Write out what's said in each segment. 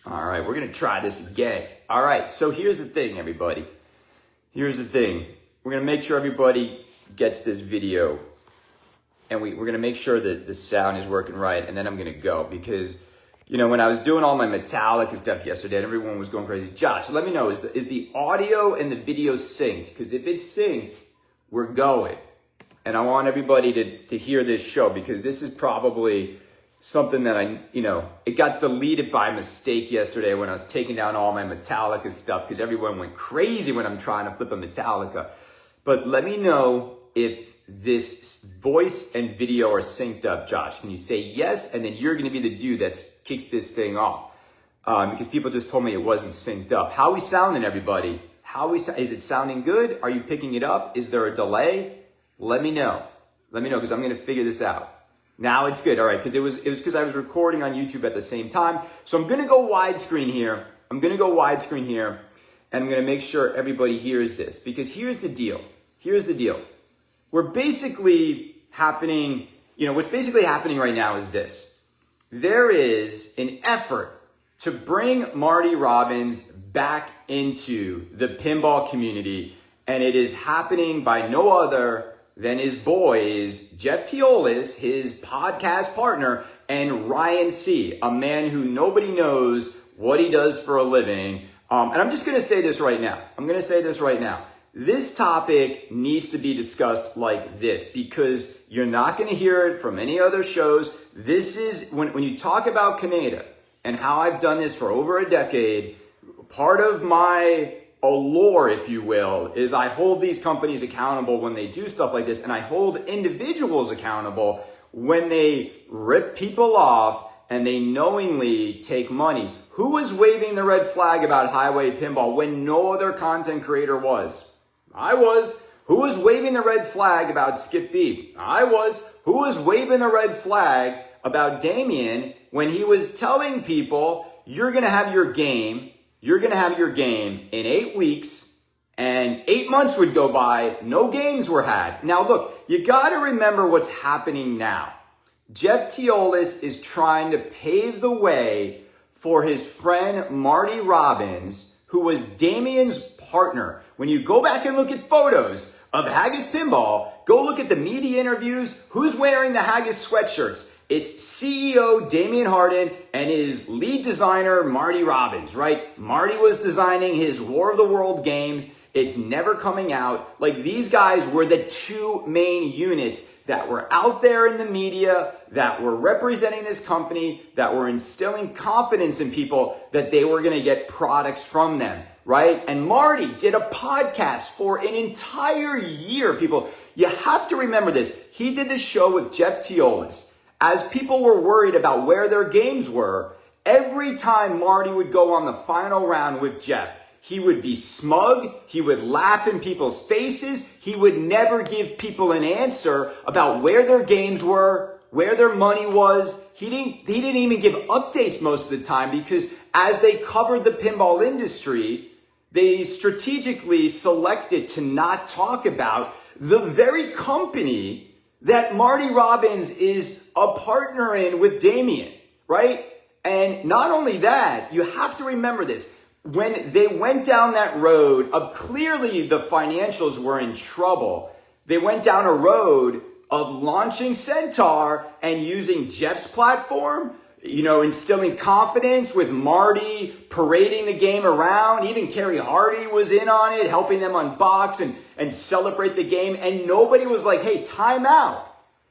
All right, we're going to try this again. All right, so here's the thing, everybody. Here's the thing. We're going to make sure everybody gets this video. And we're going to make sure that the sound is working right. And then I'm going to go because, you know, when I was doing all my Metallica stuff yesterday, and everyone was going crazy. Josh, let me know, is the audio and the video synced? Because if it's synced, we're going. And I want everybody to hear this show because this is probably something that it got deleted by mistake yesterday when I was taking down all my Metallica stuff because everyone went crazy when I'm trying to flip a Metallica. But let me know if this voice and video are synced up, Josh. Can you say yes? And then you're going to be the dude that kicks this thing off because people just told me it wasn't synced up. How are we sounding, everybody? Is it sounding good? Are you picking it up? Is there a delay? Let me know. Let me know because I'm going to figure this out. Now it's good. All right, because it was because I was recording on YouTube at the same time. So I'm going to go widescreen here. And I'm going to make sure everybody hears this because here's the deal. What's basically happening right now is this. There is an effort to bring Marty Robbins back into the pinball community, and it is happening by no other than his boys, Jeff Teolis, his podcast partner, and Ryan C., a man who nobody knows what he does for a living. And I'm just going to say this right now. This topic needs to be discussed like this because you're not going to hear it from any other shows. This is, when you talk about Kaneda and how I've done this for over a decade, part of my allure, if you will, is I hold these companies accountable when they do stuff like this, and I hold individuals accountable when they rip people off and they knowingly take money. Who was waving the red flag about highway pinball when no other content creator was? I was. Who was waving the red flag about Skip B? I was. Who was waving the red flag about Damian when he was telling people, you're going to have your game in 8 weeks, and 8 months would go by, no games were had. Now look, you got to remember what's happening now. Jeff Teolis is trying to pave the way for his friend Marty Robbins, who was Damian's partner. When you go back and look at photos of Haggis Pinball, go look at the media interviews. Who's wearing the Haggis sweatshirts? It's CEO Damian Harden and his lead designer, Marty Robbins, right? Marty was designing his War of the World games. It's never coming out. Like, these guys were the two main units that were out there in the media, that were representing this company, that were instilling confidence in people that they were going to get products from them, right? And Marty did a podcast for an entire year, people. You have to remember this. He did this show with Jeff Teolis. As people were worried about where their games were, every time Marty would go on the final round with Jeff, he would be smug, he would laugh in people's faces, he would never give people an answer about where their games were, where their money was. He didn't even give updates most of the time because as they covered the pinball industry, they strategically selected to not talk about the very company that Marty Robbins is a partner in with Damian, right? And not only that, you have to remember this. When they went down that road of clearly the financials were in trouble, they went down a road of launching Centaur and using Jeff's platform, instilling confidence with Marty parading the game around. Even Kerry Hardy was in on it, helping them unbox and celebrate the game. And nobody was like, hey, time out.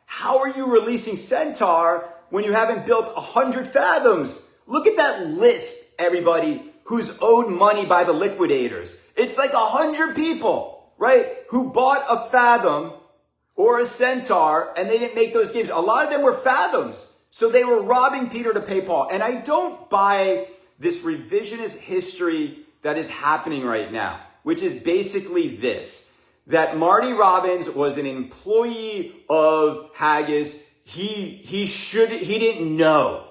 How are you releasing Centaur when you haven't built 100 fathoms? Look at that list, everybody, who's owed money by the liquidators. It's like 100 people, right, who bought a Fathom or a Centaur and they didn't make those games. A lot of them were Fathoms. So they were robbing Peter to pay Paul. And I don't buy this revisionist history that is happening right now, which is basically this, that Marty Robbins was an employee of Haggis. He didn't know.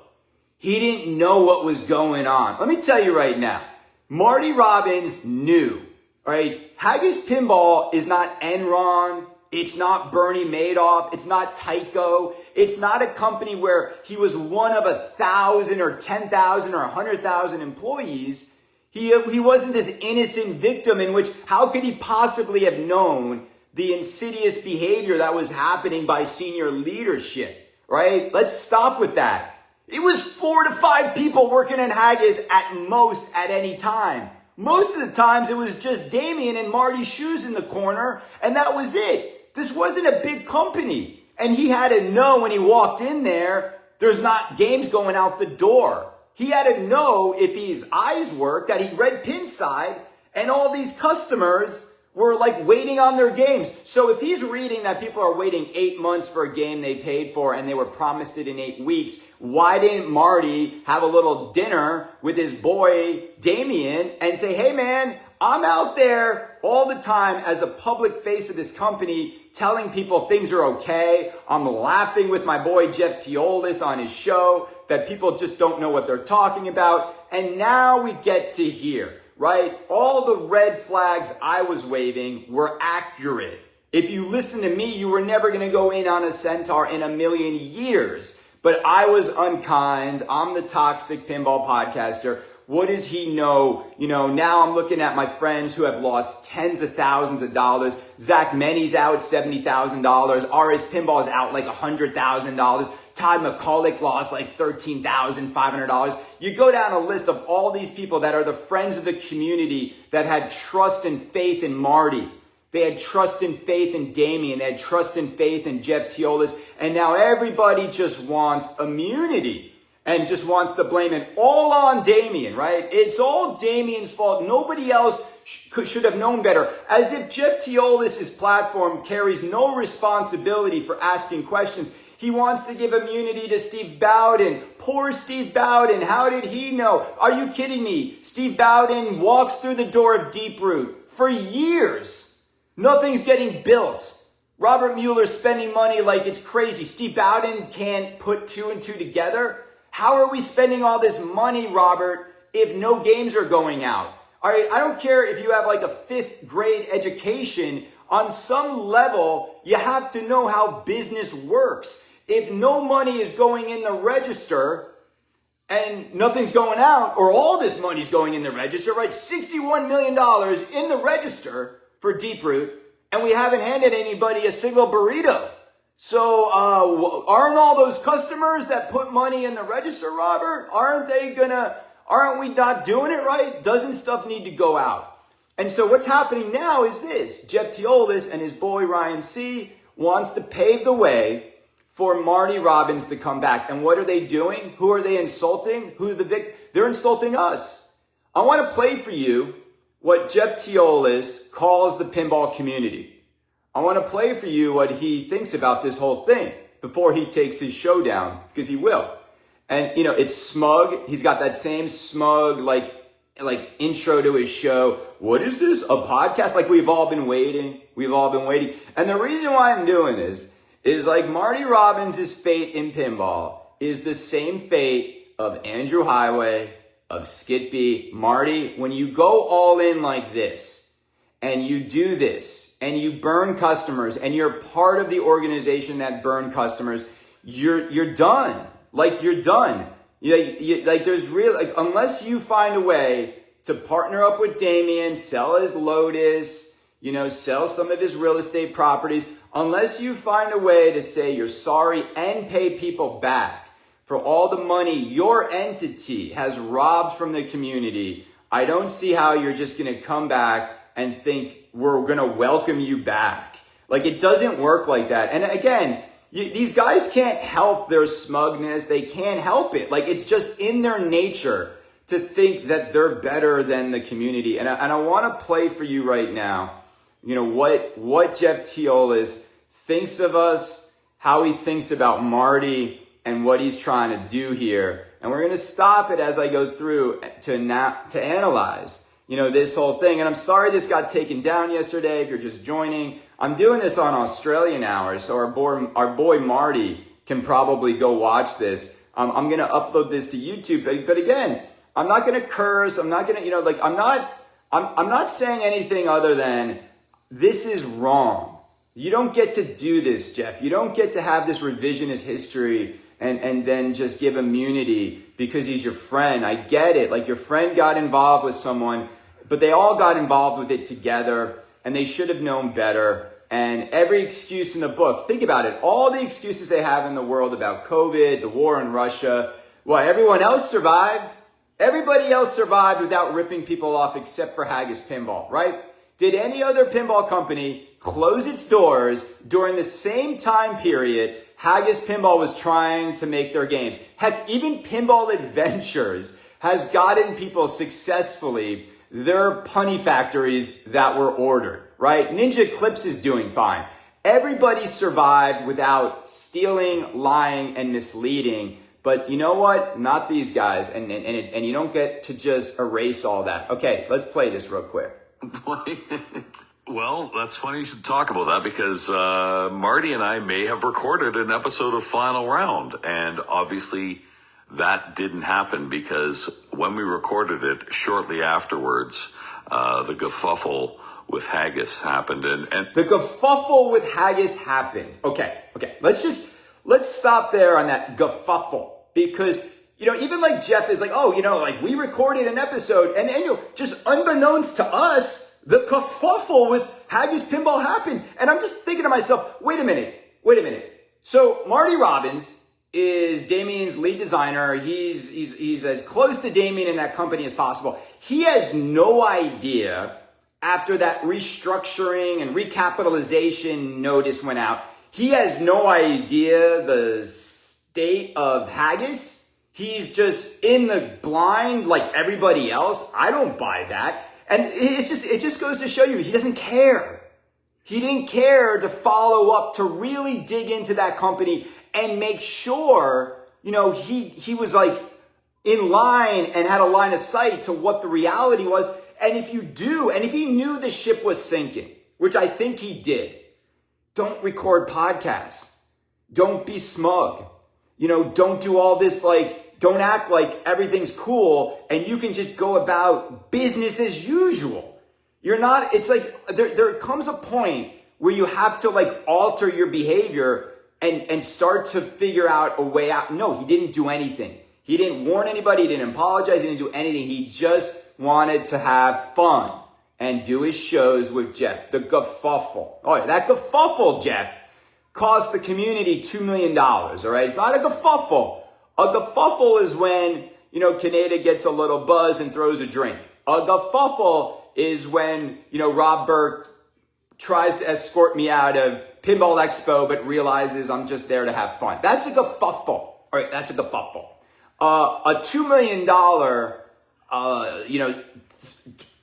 He didn't know what was going on. Let me tell you right now, Marty Robbins knew, all right? Haggis Pinball is not Enron. It's not Bernie Madoff. It's not Tyco. It's not a company where he was one of 1,000 or 10,000 or 100,000 employees. He wasn't this innocent victim in which, how could he possibly have known the insidious behavior that was happening by senior leadership, right? Let's stop with that. It was 4 to 5 people working in Haggis at most at any time. Most of the times it was just Damian and Marty's shoes in the corner, and that was it. This wasn't a big company. And he had to know when he walked in there, there's not games going out the door. He had to know if his eyes worked, that he read pin side, and all these customers were like waiting on their games. So if he's reading that people are waiting 8 months for a game they paid for and they were promised it in 8 weeks, why didn't Marty have a little dinner with his boy Damian and say, hey man, I'm out there all the time as a public face of this company telling people things are okay. I'm laughing with my boy Jeff Teolis on his show that people just don't know what they're talking about. And now we get to here, right? All the red flags I was waving were accurate. If you listen to me, you were never going to go in on a Centaur in a million years. But I was unkind. I'm the toxic pinball podcaster. What does he know? You know, now I'm looking at my friends who have lost tens of thousands of dollars. Zach Menney's out $70,000. RS Pinball is out like $100,000. Todd McCulloch lost like $13,500. You go down a list of all these people that are the friends of the community that had trust and faith in Marty. They had trust and faith in Damian. They had trust and faith in Jeff Teolis. And now everybody just wants immunity and just wants to blame it all on Damian, right? It's all Damian's fault. Nobody else should have known better. As if Jeff Teolis' platform carries no responsibility for asking questions. He wants to give immunity to Steve Bowden. Poor Steve Bowden. How did he know? Are you kidding me? Steve Bowden walks through the door of Deep Root for years. Nothing's getting built. Robert Mueller's spending money like it's crazy. Steve Bowden can't put 2 and 2 together. How are we spending all this money, Robert, if no games are going out? All right, I don't care if you have like a 5th grade education. On some level, you have to know how business works. If no money is going in the register and nothing's going out, or all this money's going in the register, right? $61 million in the register for Deep Root, and we haven't handed anybody a single burrito. So aren't all those customers that put money in the register, Robert, aren't we not doing it right? Doesn't stuff need to go out? And so what's happening now is this. Jeff Teolis and his boy Ryan C. wants to pave the way for Marty Robbins to come back. And what are they doing? Who are they insulting? They're insulting us. I want to play for you what Jeff Teolis calls the pinball community. I want to play for you what he thinks about this whole thing before he takes his show down, because he will. And, you know, it's smug. He's got that same smug, like intro to his show. What is this? A podcast? Like we've all been waiting. We've all been waiting. And the reason why I'm doing this is like Marty Robbins' fate in pinball is the same fate of Andrew Highway, of Skippy. Marty, when you go all in like this, and you do this, and you burn customers, and you're part of the organization that burned customers, you're done. Like, you're done. Unless you find a way to partner up with Damian, sell his Lotus, you know, sell some of his real estate properties, unless you find a way to say you're sorry and pay people back for all the money your entity has robbed from the community, I don't see how you're just going to come back and think we're going to welcome you back. Like, it doesn't work like that. And again, these guys can't help their smugness. They can't help it. Like, it's just in their nature to think that they're better than the community. And I want to play for you right now, you know, what Jeff Teolis thinks of us, how he thinks about Marty, and what he's trying to do here. And we're going to stop it as I go through to analyze, you know, this whole thing. And I'm sorry this got taken down yesterday if you're just joining. I'm doing this on Australian hours, so our boy Marty can probably go watch this. I'm going to upload this to YouTube. But again, I'm not going to curse. I'm not going to, you know, like, I'm not saying anything other than this is wrong. You don't get to do this, Jeff. You don't get to have this revisionist history and then just give immunity because he's your friend. I get it. Like, your friend got involved with someone, but they all got involved with it together, and they should have known better. And every excuse in the book, think about it, all the excuses they have in the world about COVID, the war in Russia, well, everyone else survived. Everybody else survived without ripping people off except for Haggis Pinball, right? Did any other pinball company close its doors during the same time period Haggis Pinball was trying to make their games? Heck, even Pinball Adventures has gotten people successfully their punny factories that were ordered, right? Ninja Clips is doing fine. Everybody survived without stealing, lying, and misleading. But you know what? Not these guys. And you don't get to just erase all that. Okay, let's play this real quick. Well, that's funny you should talk about that because Marty and I may have recorded an episode of Final Round. And obviously that didn't happen because when we recorded it shortly afterwards, the kerfuffle with Haggis happened. And the kerfuffle with Haggis happened. Okay. Let's stop there on that kerfuffle because, even like Jeff is like, like we recorded an episode and just unbeknownst to us, the kerfuffle with Haggis Pinball happened. And I'm just thinking to myself, wait a minute. So Marty Robbins is Damian's lead designer. He's as close to Damian in that company as possible. He has no idea after that restructuring and recapitalization notice went out. He has no idea the state of Haggis. He's just in the blind like everybody else. I don't buy that. And it just goes to show you, he doesn't care. He didn't care to follow up, to really dig into that company and make sure, he was like in line and had a line of sight to what the reality was. And if he knew the ship was sinking, which I think he did, don't record podcasts. Don't be smug. Don't do all this don't act like everything's cool and you can just go about business as usual. It's like there comes a point where you have to alter your behavior and start to figure out a way out. No, he didn't do anything. He didn't warn anybody. He didn't apologize. He didn't do anything. He just wanted to have fun and do his shows with Jeff. The kerfuffle. Oh, yeah, that kerfuffle, Jeff, cost the community $2 million, all right? It's not a kerfuffle. A kerfuffle is when, Kaneda gets a little buzz and throws a drink. A kerfuffle is when, Rob Burke tries to escort me out of Pinball Expo but realizes I'm just there to have fun. That's a kerfuffle. All right, that's a kerfuffle. A $2 million,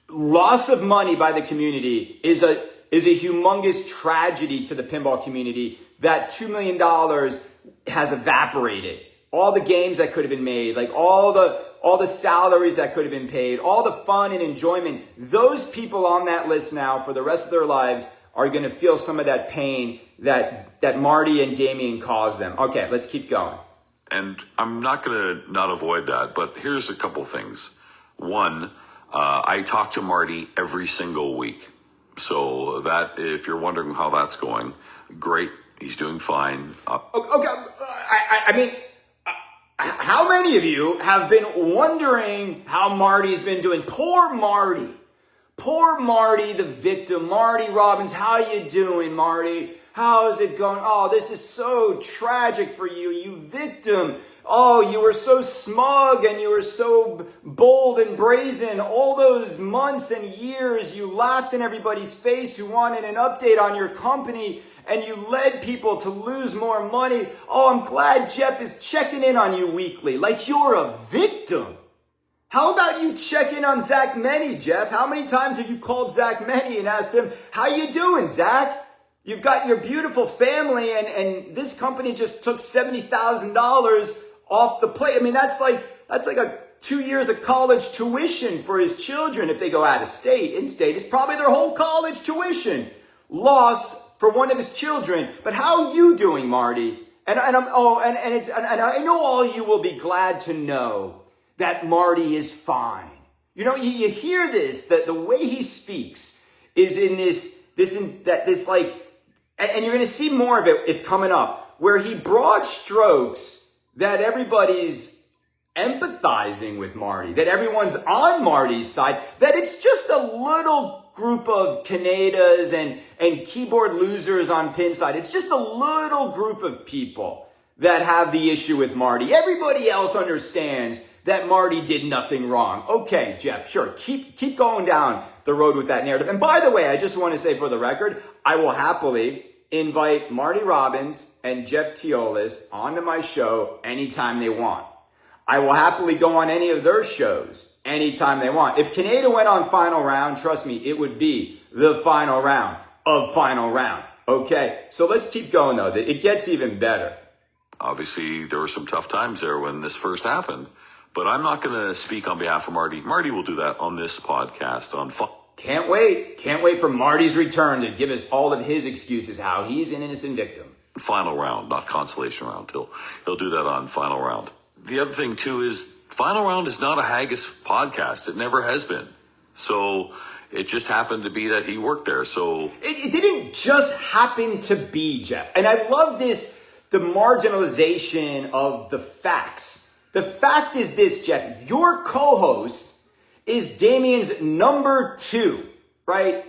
loss of money by the community is a humongous tragedy to the pinball community. That $2 million has evaporated. All the games that could have been made, all the salaries that could have been paid, all the fun and enjoyment, those people on that list now for the rest of their lives are going to feel some of that pain that Marty and Damian caused them. Okay, let's keep going. And I'm not going to not avoid that, but here's a couple things. One, I talk to Marty every single week. So that, if you're wondering how that's going, great. He's doing fine. Okay. I mean, how many of you have been wondering how Marty's been doing? Poor Marty. Poor Marty, the victim. Marty Robbins, how you doing, Marty? How's it going? Oh, this is so tragic for you, you victim. Oh, you were so smug and you were so bold and brazen. All those months and years you laughed in everybody's face who wanted an update on your company and you led people to lose more money. Oh, I'm glad Jeff is checking in on you weekly like you're a victim. How about you check in on Zach Meny, Jeff? How many times have you called Zach Meny and asked him, how you doing, Zach? You've got your beautiful family and this company just took $70,000 off the plate. I mean, that's like a 2 years of college tuition for his children if they go out of state. In state, it's probably their whole college tuition lost for one of his children. But how are you doing, Marty? And I know all you will be glad to know that Marty is fine. You hear this, that the way he speaks is in this and you're going to see more of it. It's coming up where he broad strokes that everybody's empathizing with Marty, that everyone's on Marty's side, that it's just a little group of Kanedas and keyboard losers on pin side. It's just a little group of people that have the issue with Marty. Everybody else understands that Marty did nothing wrong. Okay, Jeff, sure. Keep going down the road with that narrative. And by the way, I just want to say for the record, I will happily invite Marty Robbins and Jeff Teolis onto my show anytime they want. I will happily go on any of their shows anytime they want. If Kaneda went on Final Round, trust me, it would be the final round of Final Round. Okay, so let's keep going though. It gets even better. Obviously, there were some tough times there when this first happened, but I'm not going to speak on behalf of Marty. Marty will do that on this podcast on Can't wait for Marty's return to give us all of his excuses how he's an innocent victim. Final Round, not consolation round. He'll do that on Final Round. The other thing too is Final Round is not a Haggis podcast. It never has been. So it just happened to be that he worked there. So it didn't just happen to be, Jeff. And I love this, the marginalization of the facts. The fact is this, Jeff, your co-host is Damian's number 2, right?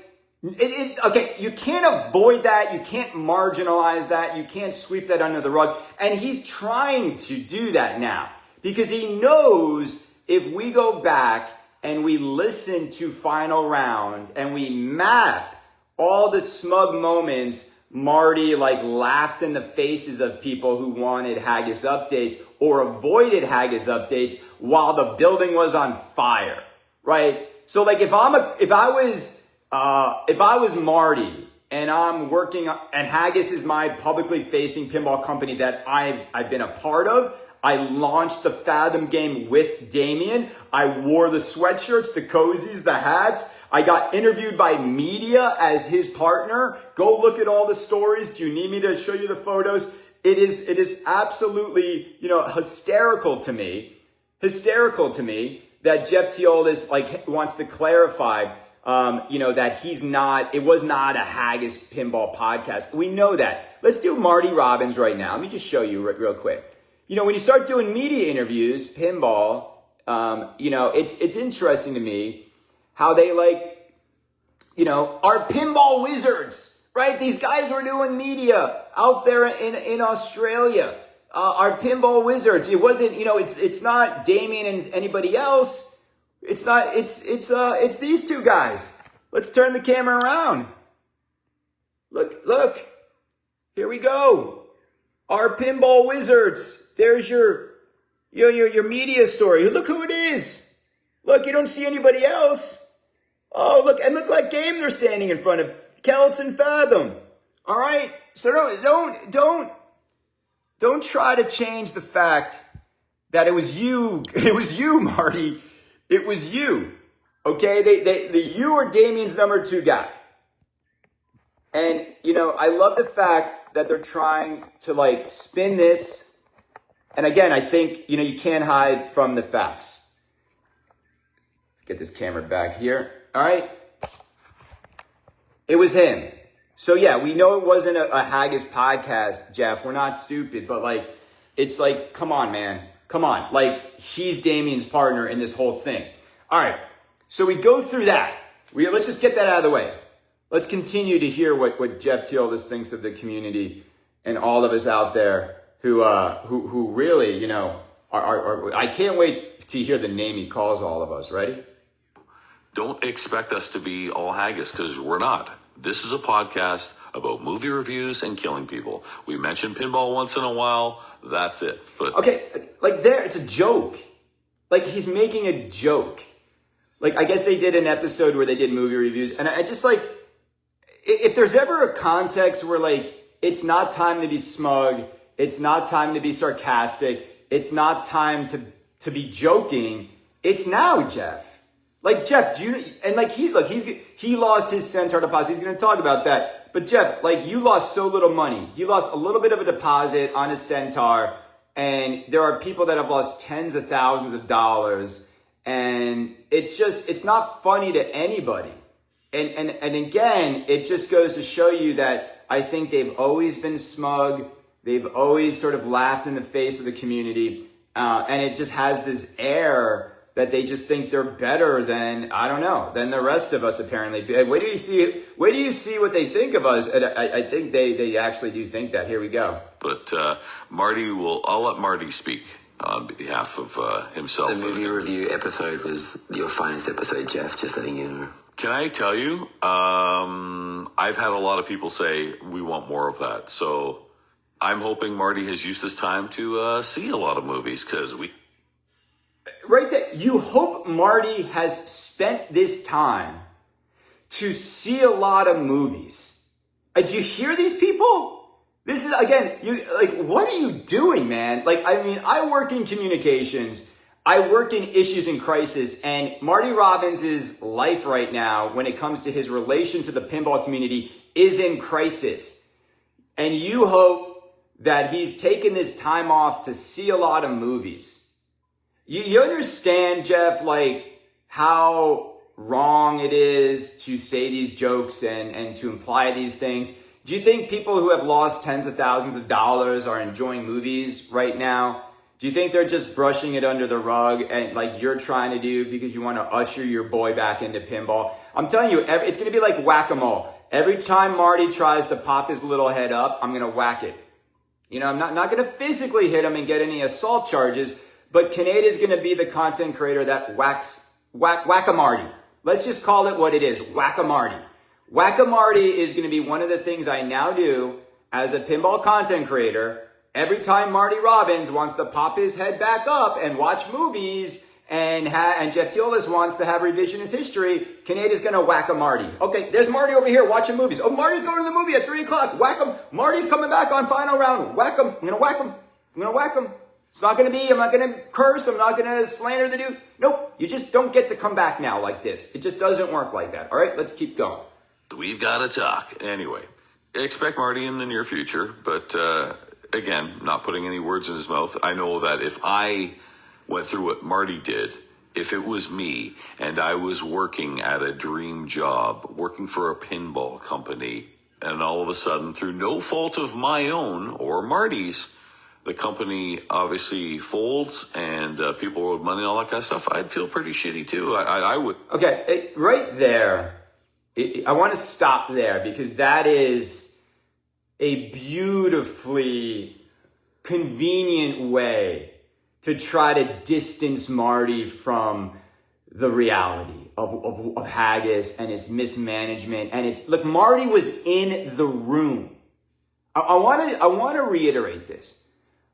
Okay, you can't avoid that. You can't marginalize that. You can't sweep that under the rug. And he's trying to do that now because he knows if we go back and we listen to Final Round and we map all the smug moments Marty laughed in the faces of people who wanted Haggis updates or avoided Haggis updates while the building was on fire, right? So if I was Marty and I'm working and Haggis is my publicly facing pinball company that I've been a part of, I launched the Fathom game with Damian. I wore the sweatshirts, the cozies, the hats. I got interviewed by media as his partner. Go look at all the stories. Do you need me to show you the photos? It is absolutely, hysterical to me that Jeff Teolis wants to clarify that it was not a Haggis pinball podcast. We know that. Let's do Marty Robbins right now. Let me just show you real quick. When you start doing media interviews, pinball, it's interesting to me how they are pinball wizards, right? These guys were doing media out there in Australia. Are pinball wizards. It wasn't, it's not Damian and anybody else. It's these two guys. Let's turn the camera around. Look. Here we go. Our pinball wizards. There's your media story. Look who it is. Look, you don't see anybody else. Oh, look what game they're standing in front of. Celts and Fathom. All right. So don't try to change the fact that it was you. It was you, Marty. It was you. Okay? You are Damian's number 2 guy. And, I love the fact that they're trying to spin this. And again, I think, you can't hide from the facts. Let's get this camera back here. All right. It was him. So yeah, we know it wasn't a Haggis podcast, Jeff. We're not stupid, but it's come on, man. Come on. He's Damian's partner in this whole thing. All right. So we go through that. Let's just get that out of the way. Let's continue to hear what Jeff Teolis thinks of the community and all of us out there who really, are I can't wait to hear the name he calls all of us. Ready? don't expect us to be all Haggis, because we're not. This is a podcast about movie reviews and killing people. We mention pinball once in a while. That's it. But okay, it's a joke. He's making a joke. I guess they did an episode where they did movie reviews, and I just if there's ever a context where it's not time to be smug, it's not time to be sarcastic, it's not time to be joking, it's now, Jeff. Jeff, do you, and he lost his Centaur deposit. He's going to talk about that. But Jeff, you lost so little money. You lost a little bit of a deposit on a Centaur, and there are people that have lost tens of thousands of dollars, and it's not funny to anybody. And again, it just goes to show you that I think they've always been smug. They've always sort of laughed in the face of the community. And it just has this air that they just think they're better than, I don't know, than the rest of us apparently. Where do you see what they think of us? And I think they actually do think that. Here we go. But I'll let Marty speak on behalf of himself. The movie review episode was your finest episode, Jeff, just letting you know. Can I tell you, I've had a lot of people say we want more of that. So I'm hoping Marty has used this time to see a lot of movies, because Right there, you hope Marty has spent this time to see a lot of movies. Do you hear these people? This is, again, what are you doing, man? I work in communications. I work in issues in crisis, and Marty Robbins' life right now, when it comes to his relation to the pinball community, is in crisis. And you hope that he's taken this time off to see a lot of movies. You understand, Jeff, how wrong it is to say these jokes and to imply these things? Do you think people who have lost tens of thousands of dollars are enjoying movies right now? Do you think they're just brushing it under the rug and like you're trying to do because you want to usher your boy back into pinball? I'm telling you, it's going to be like whack-a-mole. Every time Marty tries to pop his little head up, I'm going to whack it. I'm not going to physically hit him and get any assault charges, but Kaneda is going to be the content creator that Whack-a-Marty. Let's just call it what it is, Whack-a-Marty. Whack-a-Marty is going to be one of the things I now do as a pinball content creator. Every time Marty Robbins wants to pop his head back up and watch movies, and Jeff Teolis wants to have revisionist history, Kaneda's going to Whack-a-Marty. Okay, there's Marty over here watching movies. Oh, Marty's going to the movie at 3 o'clock. Whack him. Marty's coming back on final round. Whack him. I'm going to whack him. I'm going to whack him. It's not going to be, I'm not going to curse, I'm not going to slander the dude. Nope, you just don't get to come back now like this. It just doesn't work like that. All right, let's keep going. We've got to talk. Anyway, expect Marty in the near future, but again, not putting any words in his mouth. I know that if I went through what Marty did, if it was me and I was working at a dream job, working for a pinball company, and all of a sudden, through no fault of my own or Marty's, the company obviously folds and people owed money and all that kind of stuff, I'd feel pretty shitty too. I would. Okay, right there, I want to stop there because that is a beautifully convenient way to try to distance Marty from the reality of Haggis and its mismanagement. And look, Marty was in the room. I want to reiterate this.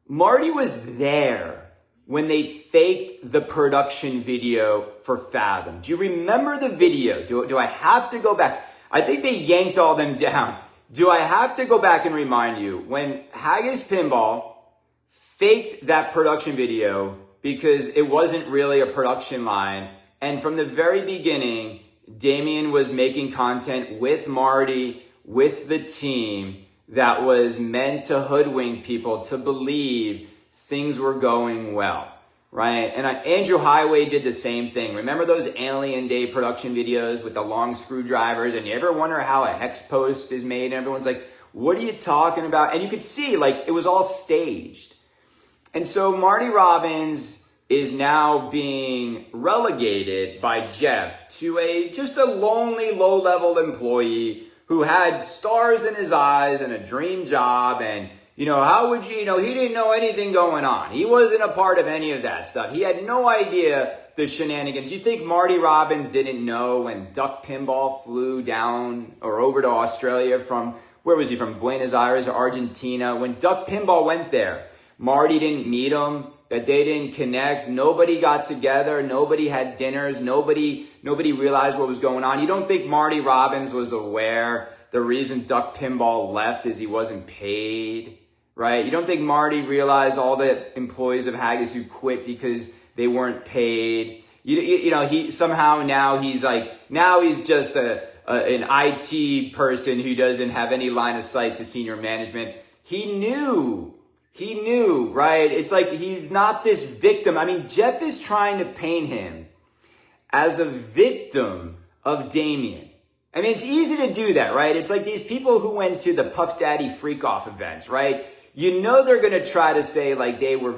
Marty was there when they faked the production video for Fathom. Do you remember the video? Do I have to go back? I think they yanked all them down. Do I have to go back and remind you when Haggis Pinball faked that production video because it wasn't really a production line, and from the very beginning, Damian was making content with Marty, with the team, that was meant to hoodwink people to believe things were going well, right? And Andrew Highway did the same thing. Remember those Alien Day production videos with the long screwdrivers? And you ever wonder how a hex post is made? And everyone's like, what are you talking about? And you could see, it was all staged. And so Marty Robbins is now being relegated by Jeff to just a lonely, low-level employee who had stars in his eyes and a dream job. And, how would he didn't know anything going on. He wasn't a part of any of that stuff. He had no idea the shenanigans. You think Marty Robbins didn't know when Duck Pinball flew down or over to Australia from, where was he, from Buenos Aires or Argentina? When Duck Pinball went there, Marty didn't meet him, that they didn't connect. Nobody got together. Nobody had dinners. Nobody realized what was going on. You don't think Marty Robbins was aware the reason Duck Pinball left is he wasn't paid, right? You don't think Marty realized all the employees of Haggis who quit because they weren't paid. He somehow now he's just an IT person who doesn't have any line of sight to senior management. He knew, right? It's like he's not this victim. I mean, Jeff is trying to paint him as a victim of Damian. I mean, it's easy to do that, right? It's like these people who went to the Puff Daddy Freak Off events, right? You know they're going to try to say like they were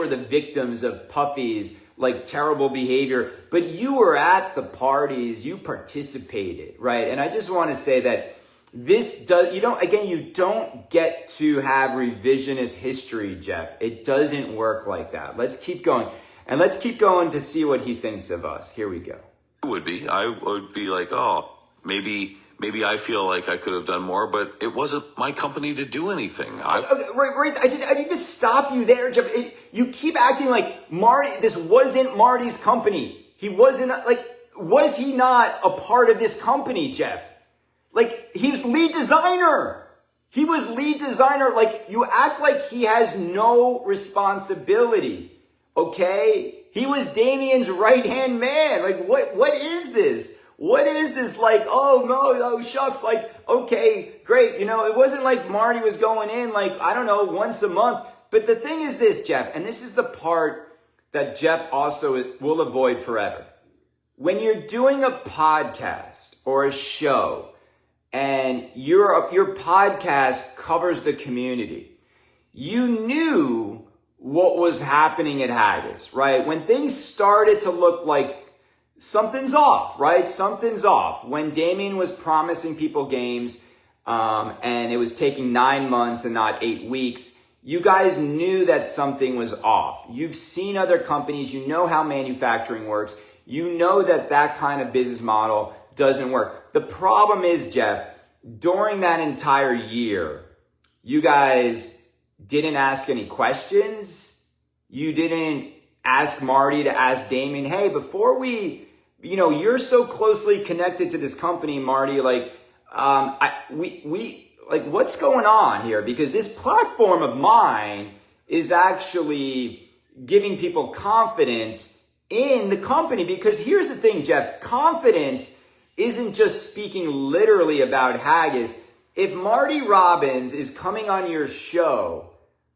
the victims of Puffy's like terrible behavior, but you were at the parties, you participated, right? And I just want to say that you don't get to have revisionist history, Jeff. It doesn't work like that. Let's keep going. And let's keep going to see what he thinks of us. Here we go. I would be like, oh, maybe I feel like I could have done more, but it wasn't my company to do anything. Right. I need to stop you there, Jeff. You keep acting like this wasn't Marty's company. He wasn't, was he not a part of this company, Jeff? Like, he was lead designer. He was lead designer. Like, you act like he has no responsibility, okay? He was Damian's right-hand man. Like, what is this? What is this? Like, oh, no, oh, shucks. Like, okay, great. You know, it wasn't like Marty was going in, like, I don't know, once a month. But the thing is this, Jeff, and this is the part that Jeff also will avoid forever. When you're doing a podcast or a show, and your podcast covers the community, you knew what was happening at Haggis, right? When things started to look like something's off, right? Something's off. When Damian was promising people games, and it was taking 9 months and not 8 weeks, you guys knew that something was off. You've seen other companies. You know how manufacturing works. You know that kind of business model doesn't work. The problem is, Jeff, during that entire year, you guys didn't ask any questions. You didn't ask Marty to ask Damian, hey, before we, you're so closely connected to this company, Marty, like, what's going on here? Because this platform of mine is actually giving people confidence in the company. Because here's the thing, Jeff, confidence isn't just speaking literally about Haggis. If Marty Robbins is coming on your show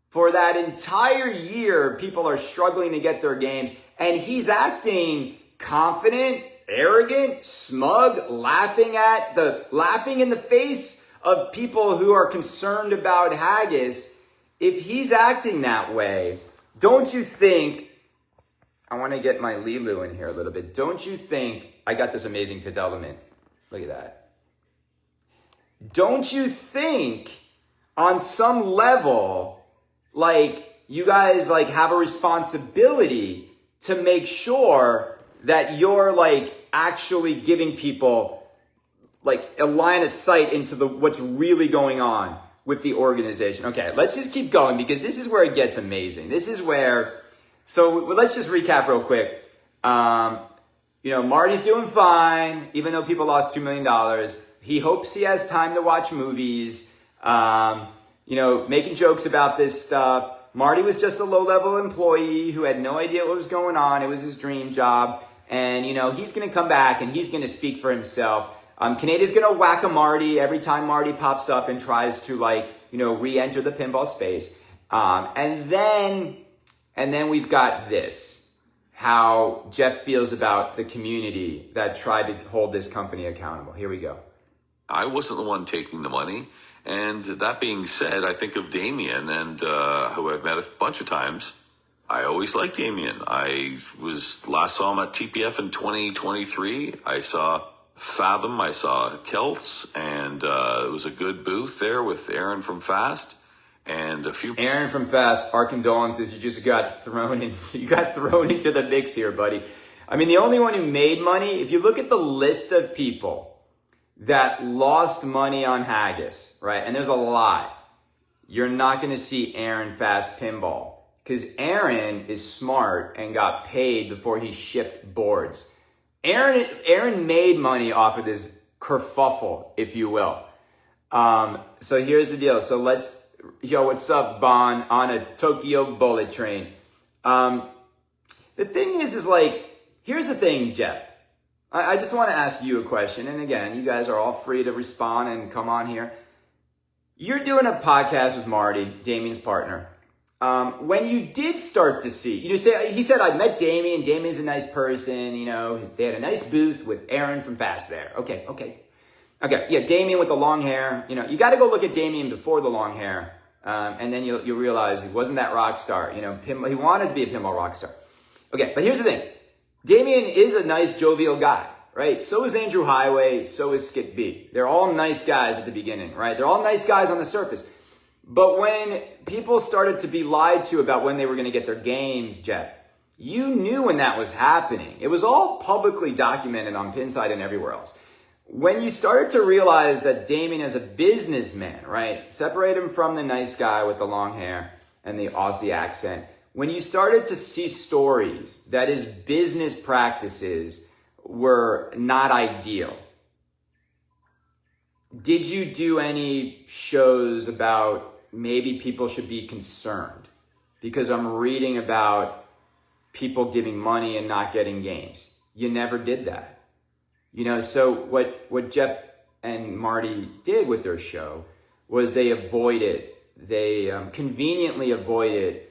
for that entire year, people are struggling to get their games, and he's acting confident, arrogant, smug, laughing in the face of people who are concerned about Haggis. If he's acting that way, don't you think, I want to get my Lilu in here a little bit. Don't you think, I got this amazing fifth element. Look at that. Don't you think on some level, like, you guys like have a responsibility to make sure that you're like actually giving people like a line of sight into what's really going on with the organization? Okay, let's just keep going because this is where it gets amazing. This is where, so let's just recap real quick. Marty's doing fine, even though people lost $2 million. He hopes he has time to watch movies, making jokes about this stuff. Marty was just a low-level employee who had no idea what was going on. It was his dream job. And, he's going to come back and he's going to speak for himself. Kaneda's going to Whack-a-Marty every time Marty pops up and tries to, re-enter the pinball space. And then we've got this, how Jeff feels about the community that tried to hold this company accountable. Here we go. I wasn't the one taking the money. And that being said, I think of Damian, and who I've met a bunch of times. I always liked Damian. I last saw him at TPF in 2023. I saw Fathom, I saw Kelts, and it was a good booth there with Aaron from Fast. And a few. Aaron from Fast, our condolences. You just got thrown into the mix here, buddy. I mean, the only one who made money, if you look at the list of people that lost money on Haggis, right? And there's a lot. You're not going to see Aaron Fast Pinball because Aaron is smart and got paid before he shipped boards. Aaron made money off of this kerfuffle, if you will. So here's the deal. So what's up, Bon, on a Tokyo bullet train? The thing is here's the thing, Jeff. I just want to ask you a question. And again, you guys are all free to respond and come on here. You're doing a podcast with Marty, Damian's partner. When you did start to see, he said, I met Damian. Damian's a nice person. They had a nice booth with Aaron from Fast there. Okay. Okay, yeah, Damian with the long hair. You know, you got to go look at Damian before the long hair, and then you'll realize he wasn't that rock star. You know, he wanted to be a pinball rock star. Okay, but here's the thing. Damian is a nice, jovial guy, right? So is Andrew Highway, so is Skip B. They're all nice guys at the beginning, right? They're all nice guys on the surface. But when people started to be lied to about when they were going to get their games, Jeff, you knew when that was happening. It was all publicly documented on Pinside and everywhere else. When you started to realize that Damian is a businessman, right? Separate him from the nice guy with the long hair and the Aussie accent. When you started to see stories that his business practices were not ideal, did you do any shows about maybe people should be concerned? Because I'm reading about people giving money and not getting games. You never did that. You know, so what Jeff and Marty did with their show was they conveniently avoided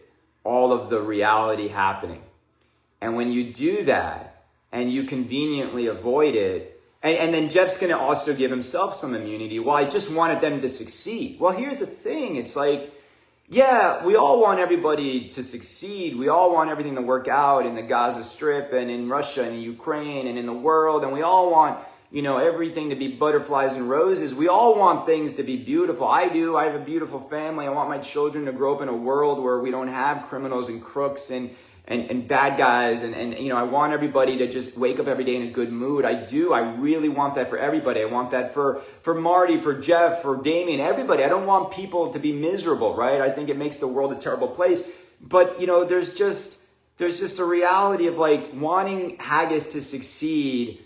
all of the reality happening. And when you do that and you conveniently avoid it, and then Jeff's going to also give himself some immunity. Well, I just wanted them to succeed. Well, here's the thing. It's like, yeah, we all want everybody to succeed. We all want everything to work out in the Gaza Strip and in Russia and in Ukraine and in the world. And we all want, you know, everything to be butterflies and roses. We all want things to be beautiful. I do. I have a beautiful family. I want my children to grow up in a world where we don't have criminals and crooks and bad guys. And you know, I want everybody to just wake up every day in a good mood. I do. I really want that for everybody. I want that for Marty, for Jeff, for Damian, everybody. I don't want people to be miserable, right? I think it makes the world a terrible place. But, you know, there's just a reality of like wanting Haggis to succeed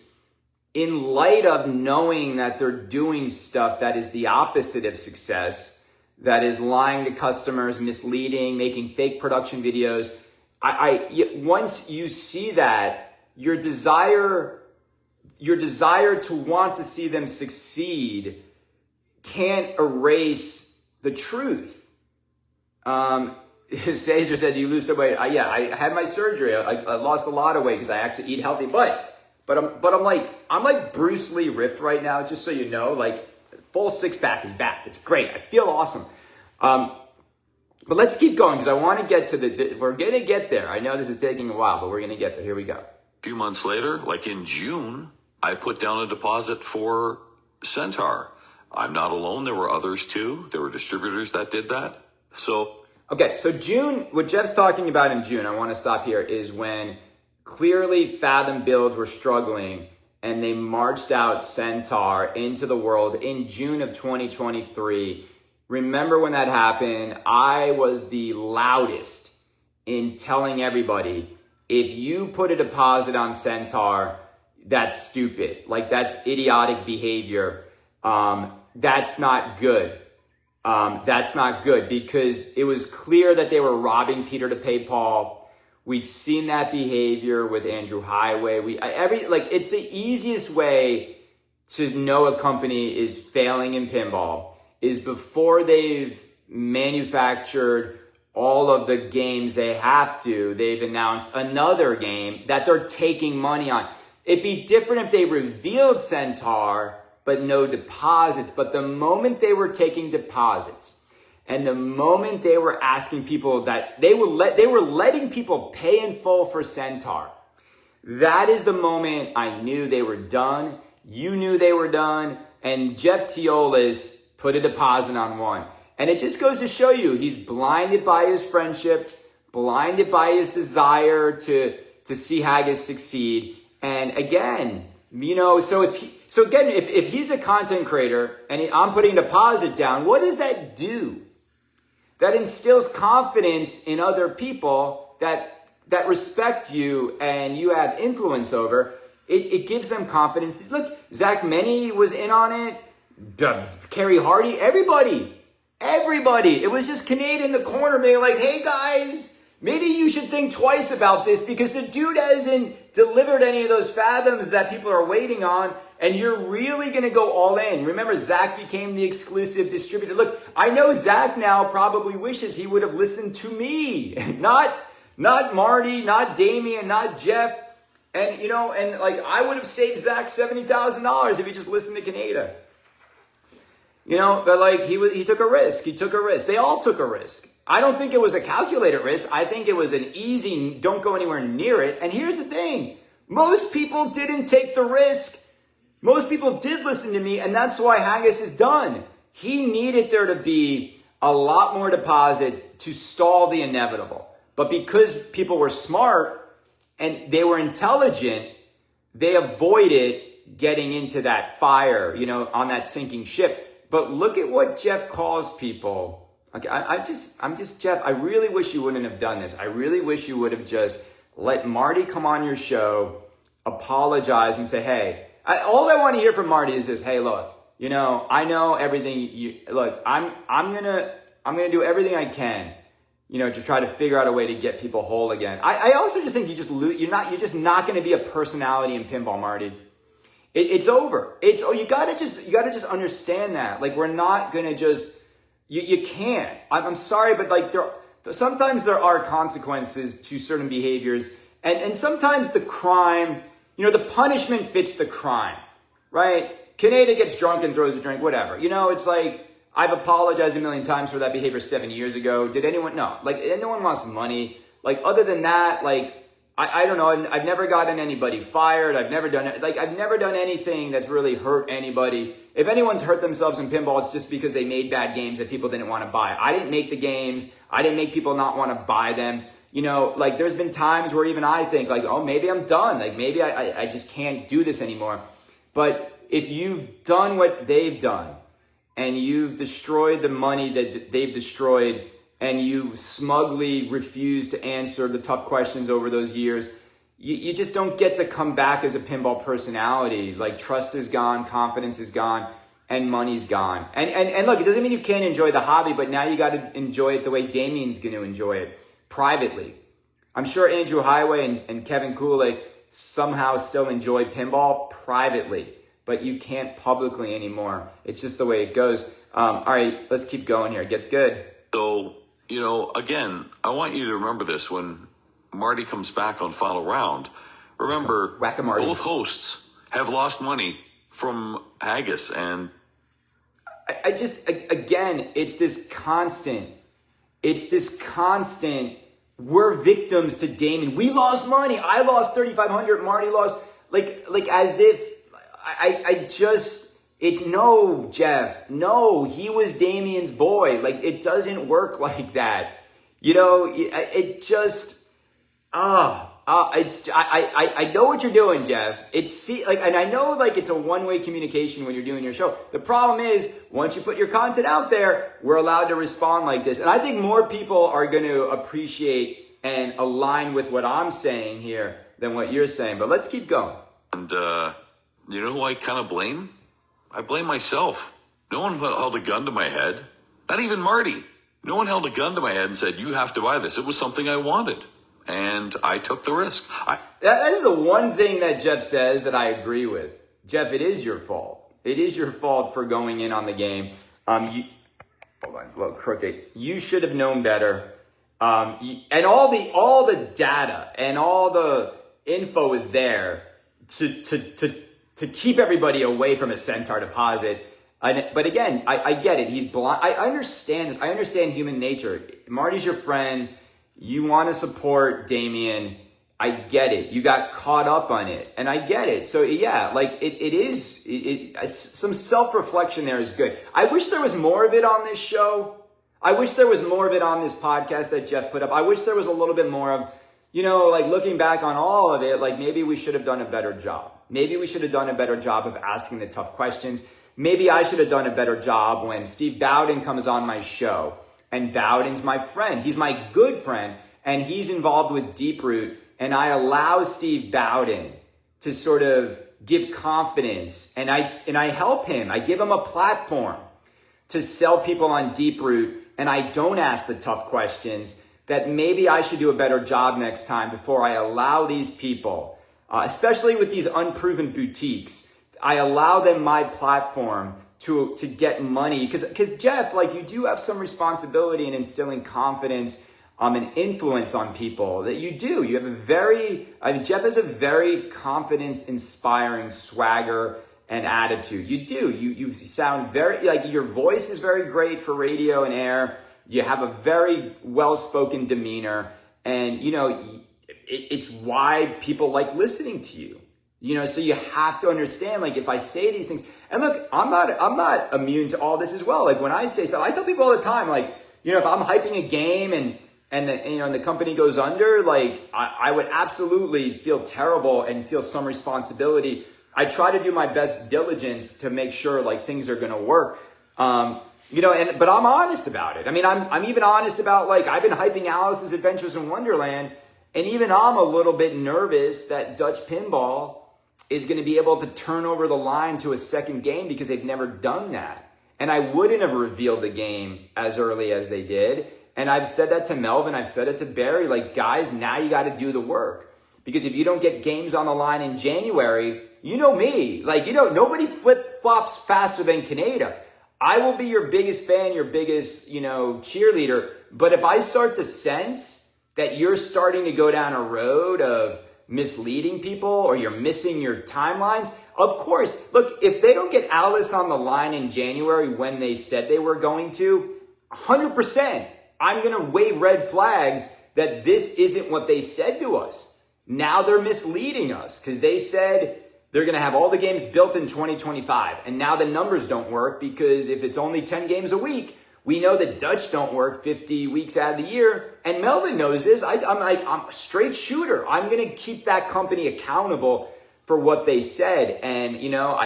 in light of knowing that they're doing stuff that is the opposite of success, that is lying to customers, misleading, making fake production videos. Once you see that, your desire to want to see them succeed can't erase the truth. Caesar said, "Do you lose some weight?" Yeah, I had my surgery. I lost a lot of weight because I actually eat healthy. But I'm like Bruce Lee ripped right now. Just so you know, like full six pack is back. It's great. I feel awesome. But let's keep going because I want to get to we're going to get there. I know this is taking a while, but we're going to get there. Here we go. A few months later, like in June, I put down a deposit for Centaur. I'm not alone. There were others too. There were distributors that did that. Okay, so June, what Jeff's talking about in June, I want to stop here, is when clearly Fathom Builds were struggling and they marched out Centaur into the world in June of 2023. Remember when that happened, I was the loudest in telling everybody, if you put a deposit on Centaur, that's stupid. Like, that's idiotic behavior. That's not good. That's not good because it was clear that they were robbing Peter to pay Paul. We'd seen that behavior with Andrew Highway. It's the easiest way to know a company is failing in pinball is before they've manufactured all of the games they've announced another game that they're taking money on. It'd be different if they revealed Centaur, but no deposits. But the moment they were taking deposits and the moment they were asking people that they were letting people pay in full for Centaur, that is the moment I knew they were done. You knew they were done. And Jeff Teolis put a deposit on one. And it just goes to show you, he's blinded by his friendship, blinded by his desire to see Haggis succeed. And again, you know, if he's a content creator and I'm putting a deposit down, what does that do? That instills confidence in other people that respect you and you have influence over. It gives them confidence. Look, Zach Meny was in on it. Kerry Hardy, everybody. It was just Kaneda in the corner being like, hey guys, maybe you should think twice about this because the dude hasn't delivered any of those fathoms that people are waiting on, and you're really going to go all in. Remember, Zach became the exclusive distributor. Look, I know Zach now probably wishes he would have listened to me, not Marty, not Damian, not Jeff. And, you know, and like I would have saved Zach $70,000 if he just listened to Kaneda. You know, but like he took a risk. He took a risk. They all took a risk. I don't think it was a calculated risk. I think it was an easy, don't go anywhere near it. And here's the thing. Most people didn't take the risk. Most people did listen to me, and that's why Haggis is done. He needed there to be a lot more deposits to stall the inevitable. But because people were smart and they were intelligent, they avoided getting into that fire, you know, on that sinking ship. But look at what Jeff calls people. Okay, I'm just Jeff, I really wish you wouldn't have done this. I really wish you would have just let Marty come on your show, apologize and say, hey, all I want to hear from Marty is this, hey, look, you know, I know everything look, I'm going to do everything I can, you know, to try to figure out a way to get people whole again. I also just think you're just not going to be a personality in pinball, Marty. It's over. You gotta just understand that. Like, we're not going to just, you can't. I'm sorry, but like sometimes there are consequences to certain behaviors, and sometimes the crime, you know, the punishment fits the crime, right? Kaneda gets drunk and throws a drink, whatever. You know, it's like, I've apologized a million times for that behavior 7 years ago. Did anyone? No. Like, anyone lost money. Like, other than that, like, I don't know. I've never gotten anybody fired. I've never done anything that's really hurt anybody. If anyone's hurt themselves in pinball, it's just because they made bad games that people didn't want to buy. I didn't make the games. I didn't make people not want to buy them. You know, like, there's been times where even I think like, oh, maybe I'm done. Like, maybe I just can't do this anymore. But if you've done what they've done and you've destroyed the money that they've destroyed, and you smugly refuse to answer the tough questions over those years, you just don't get to come back as a pinball personality. Like, trust is gone, confidence is gone, and money's gone. And look, it doesn't mean you can't enjoy the hobby, but now you got to enjoy it the way Damian's going to enjoy it, privately. I'm sure Andrew Highway and Kevin Cooley somehow still enjoy pinball privately, but you can't publicly anymore. It's just the way it goes. All right, let's keep going here. It gets good. So, you know, again, I want you to remember this when Marty comes back on Final Round. Remember, Whack-a-Marty. Both hosts have lost money from Haggis, and I just, again, it's this constant, we're victims to Damian. We lost money. I lost 3,500. Marty lost, like as if no, Jeff, no, he was Damian's boy. Like, it doesn't work like that. You know, I know what you're doing, Jeff. And I know, like, it's a one-way communication when you're doing your show. The problem is, once you put your content out there, we're allowed to respond like this. And I think more people are going to appreciate and align with what I'm saying here than what you're saying. But let's keep going. And, you know who I kind of blame? I blame myself. No one held a gun to my head. Not even Marty. No one held a gun to my head and said, you have to buy this. It was something I wanted. And I took the risk. That is the one thing that Jeff says that I agree with. Jeff, it is your fault. It is your fault for going in on the game. Hold on, it's a little crooked. You should have known better. And all the data and all the info is there to keep everybody away from a Centaur deposit. But again, I get it. He's blind. I understand this. I understand human nature. Marty's your friend. You want to support Damian. I get it. You got caught up on it. And I get it. So yeah, like some self-reflection there is good. I wish there was more of it on this show. I wish there was more of it on this podcast that Jeff put up. I wish there was a little bit more of, you know, like, looking back on all of it, like, maybe we should have done a better job. Maybe we should have done a better job of asking the tough questions. Maybe I should have done a better job when Steve Bowden comes on my show. And Bowden's my friend. He's my good friend. And he's involved with Deeproot. And I allow Steve Bowden to sort of give confidence. And I help him. I give him a platform to sell people on Deeproot. And I don't ask the tough questions. That maybe I should do a better job next time before I allow these people, especially with these unproven boutiques, I allow them my platform to get money. Because Jeff, like, you do have some responsibility in instilling confidence and influence on people that you do. You have Jeff has a very confidence-inspiring swagger and attitude. You do. You sound very, like, your voice is very great for radio and air. You have a very well-spoken demeanor, and, you know, it's why people like listening to you. You know, so you have to understand, like, if I say these things, and look, I'm not immune to all this as well. Like, when I say stuff, I tell people all the time, like, you know, if I'm hyping a game and the, you know, and the company goes under, like, I would absolutely feel terrible and feel some responsibility. I try to do my best diligence to make sure, like, things are going to work. You know, but I'm honest about it. I mean, I'm even honest about, like, I've been hyping Alice's Adventures in Wonderland, and even I'm a little bit nervous that Dutch Pinball is going to be able to turn over the line to a second game because they've never done that. And I wouldn't have revealed the game as early as they did. And I've said that to Melvin, I've said it to Barry, like, guys, now you got to do the work. Because if you don't get games on the line in January, you know me, like, you know, nobody flip-flops faster than Kaneda. I will be your biggest fan, your biggest, you know, cheerleader. But if I start to sense that you're starting to go down a road of misleading people or you're missing your timelines, of course, look, if they don't get Alice on the line in January when they said they were going to, 100%, I'm going to wave red flags that this isn't what they said to us. Now they're misleading us because they said they're going to have all the games built in 2025. And now the numbers don't work because if it's only 10 games a week, we know that Dutch don't work 50 weeks out of the year. And Melvin knows this. I'm a straight shooter. I'm going to keep that company accountable for what they said. And, you know,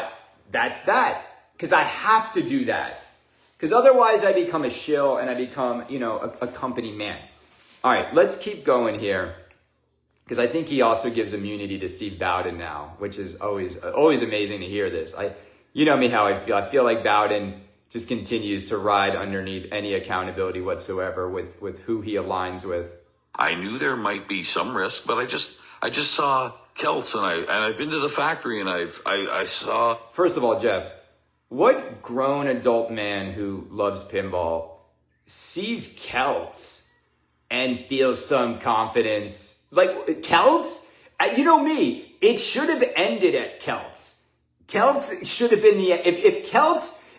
that's that. Because I have to do that. Because otherwise I become a shill and I become, you know, a company man. All right, let's keep going here. Because I think he also gives immunity to Steve Bowden now, which is always amazing to hear this. You know me how I feel. I feel like Bowden just continues to ride underneath any accountability whatsoever with who he aligns with. I knew there might be some risk, but I just saw Celts, and I've been to the factory, and I saw. First of all, Jeff, what grown adult man who loves pinball sees Celts and feels some confidence? Like, Celts? You know me, it should have ended at Celts. Celts should have been the end.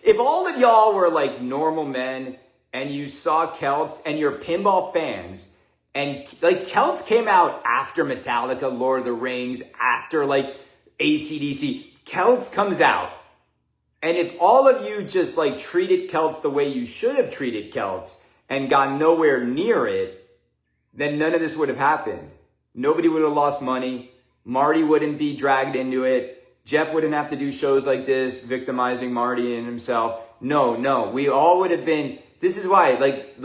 If all of y'all were like normal men and you saw Celts and you're pinball fans, and like Celts came out after Metallica, Lord of the Rings, after like AC/DC, Celts comes out. And if all of you just like treated Celts the way you should have treated Celts and got nowhere near it, then none of this would have happened. Nobody would have lost money. Marty wouldn't be dragged into it. Jeff wouldn't have to do shows like this, victimizing Marty and himself. No, we all would have been. This is why, like,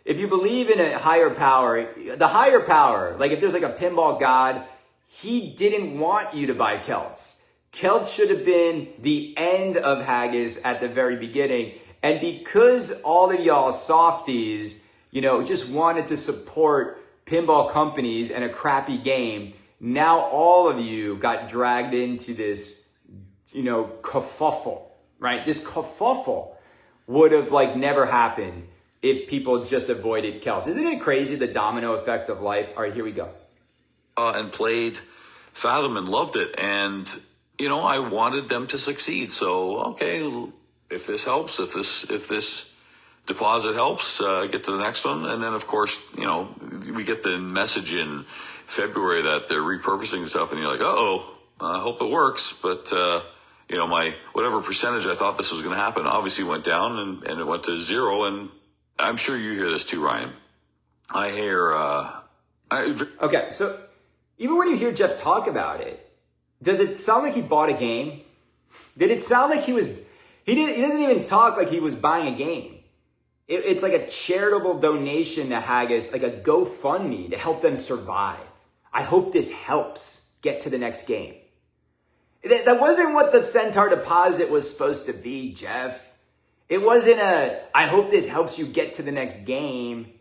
if you believe in a higher power, the higher power, like if there's like a pinball god, he didn't want you to buy Celts. Celts should have been the end of Haggis at the very beginning. And because all of y'all softies, you know, just wanted to support pinball companies and a crappy game, now all of you got dragged into this, you know, kerfuffle, right? This kerfuffle would have like never happened if people just avoided Celts. Isn't it crazy, the domino effect of life? All right, here we go. And played Fathom and loved it. And, you know, I wanted them to succeed. So, okay, if this helps, if this deposit helps, get to the next one. And then, of course, you know, we get the message in February that they're repurposing stuff, and you're like, I hope it works. But, you know, my whatever percentage I thought this was going to happen obviously went down, and it went to zero. And I'm sure you hear this too, Ryan. I hear... Okay, so even when you hear Jeff talk about it, does it sound like he bought a game? Did it sound like he doesn't even talk like he was buying a game. It's like a charitable donation to Haggis, like a GoFundMe to help them survive. I hope this helps get to the next game. That wasn't what the Centaur deposit was supposed to be, Jeff. It wasn't I hope this helps you get to the next game.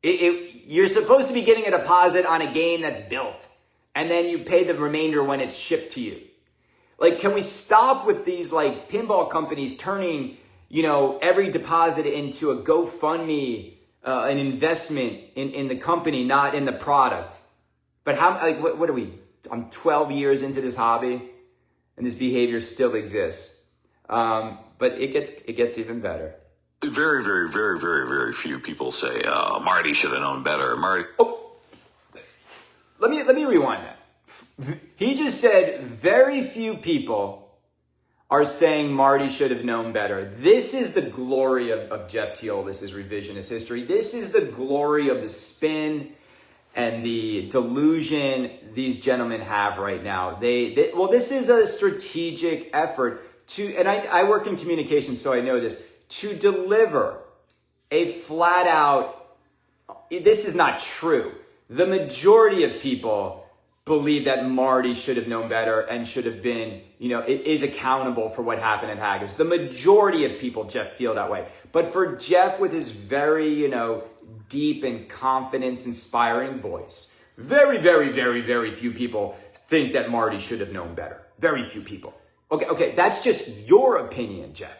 You're supposed to be getting a deposit on a game that's built, and then you pay the remainder when it's shipped to you. Like, can we stop with these like pinball companies turning, you know, every deposit into a GoFundMe, an investment in the company, not in the product? But how, like, what are we? I'm 12 years into this hobby, and this behavior still exists. But it gets even better. Very, very, very, very, very few people say, Marty should have known better. Marty. Oh, let me rewind that. He just said very few people are saying Marty should have known better. This is the glory of Jeff Teolis' revisionist history. This is the glory of the spin and the delusion these gentlemen have right now. Well, this is a strategic effort to, and I work in communication, so I know this, to deliver a flat out, this is not true. The majority of people believe that Marty should have known better and should have been, is accountable for what happened at Haggis. The majority of people, Jeff, feel that way. But for Jeff, with his very, deep and confidence-inspiring voice, very, very, very, very few people think that Marty should have known better. Very few people. Okay, that's just your opinion, Jeff.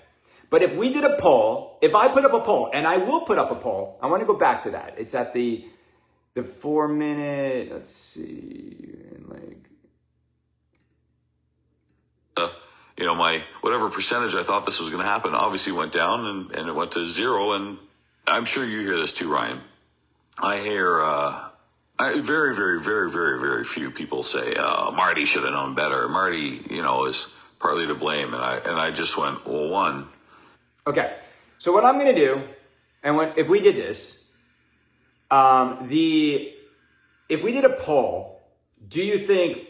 But if we did a poll, if I put up a poll, and I will put up a poll, I want to go back to that. It's at the 4-minute, let's see, my whatever percentage I thought this was going to happen obviously went down and it went to 0. And I'm sure you hear this too, Ryan. I hear very, very, very, very, very few people say Marty should have known better. Marty, is partly to blame. And I just went, well, one. Okay, so what I'm going to do, and if we did this, if we did a poll, do you think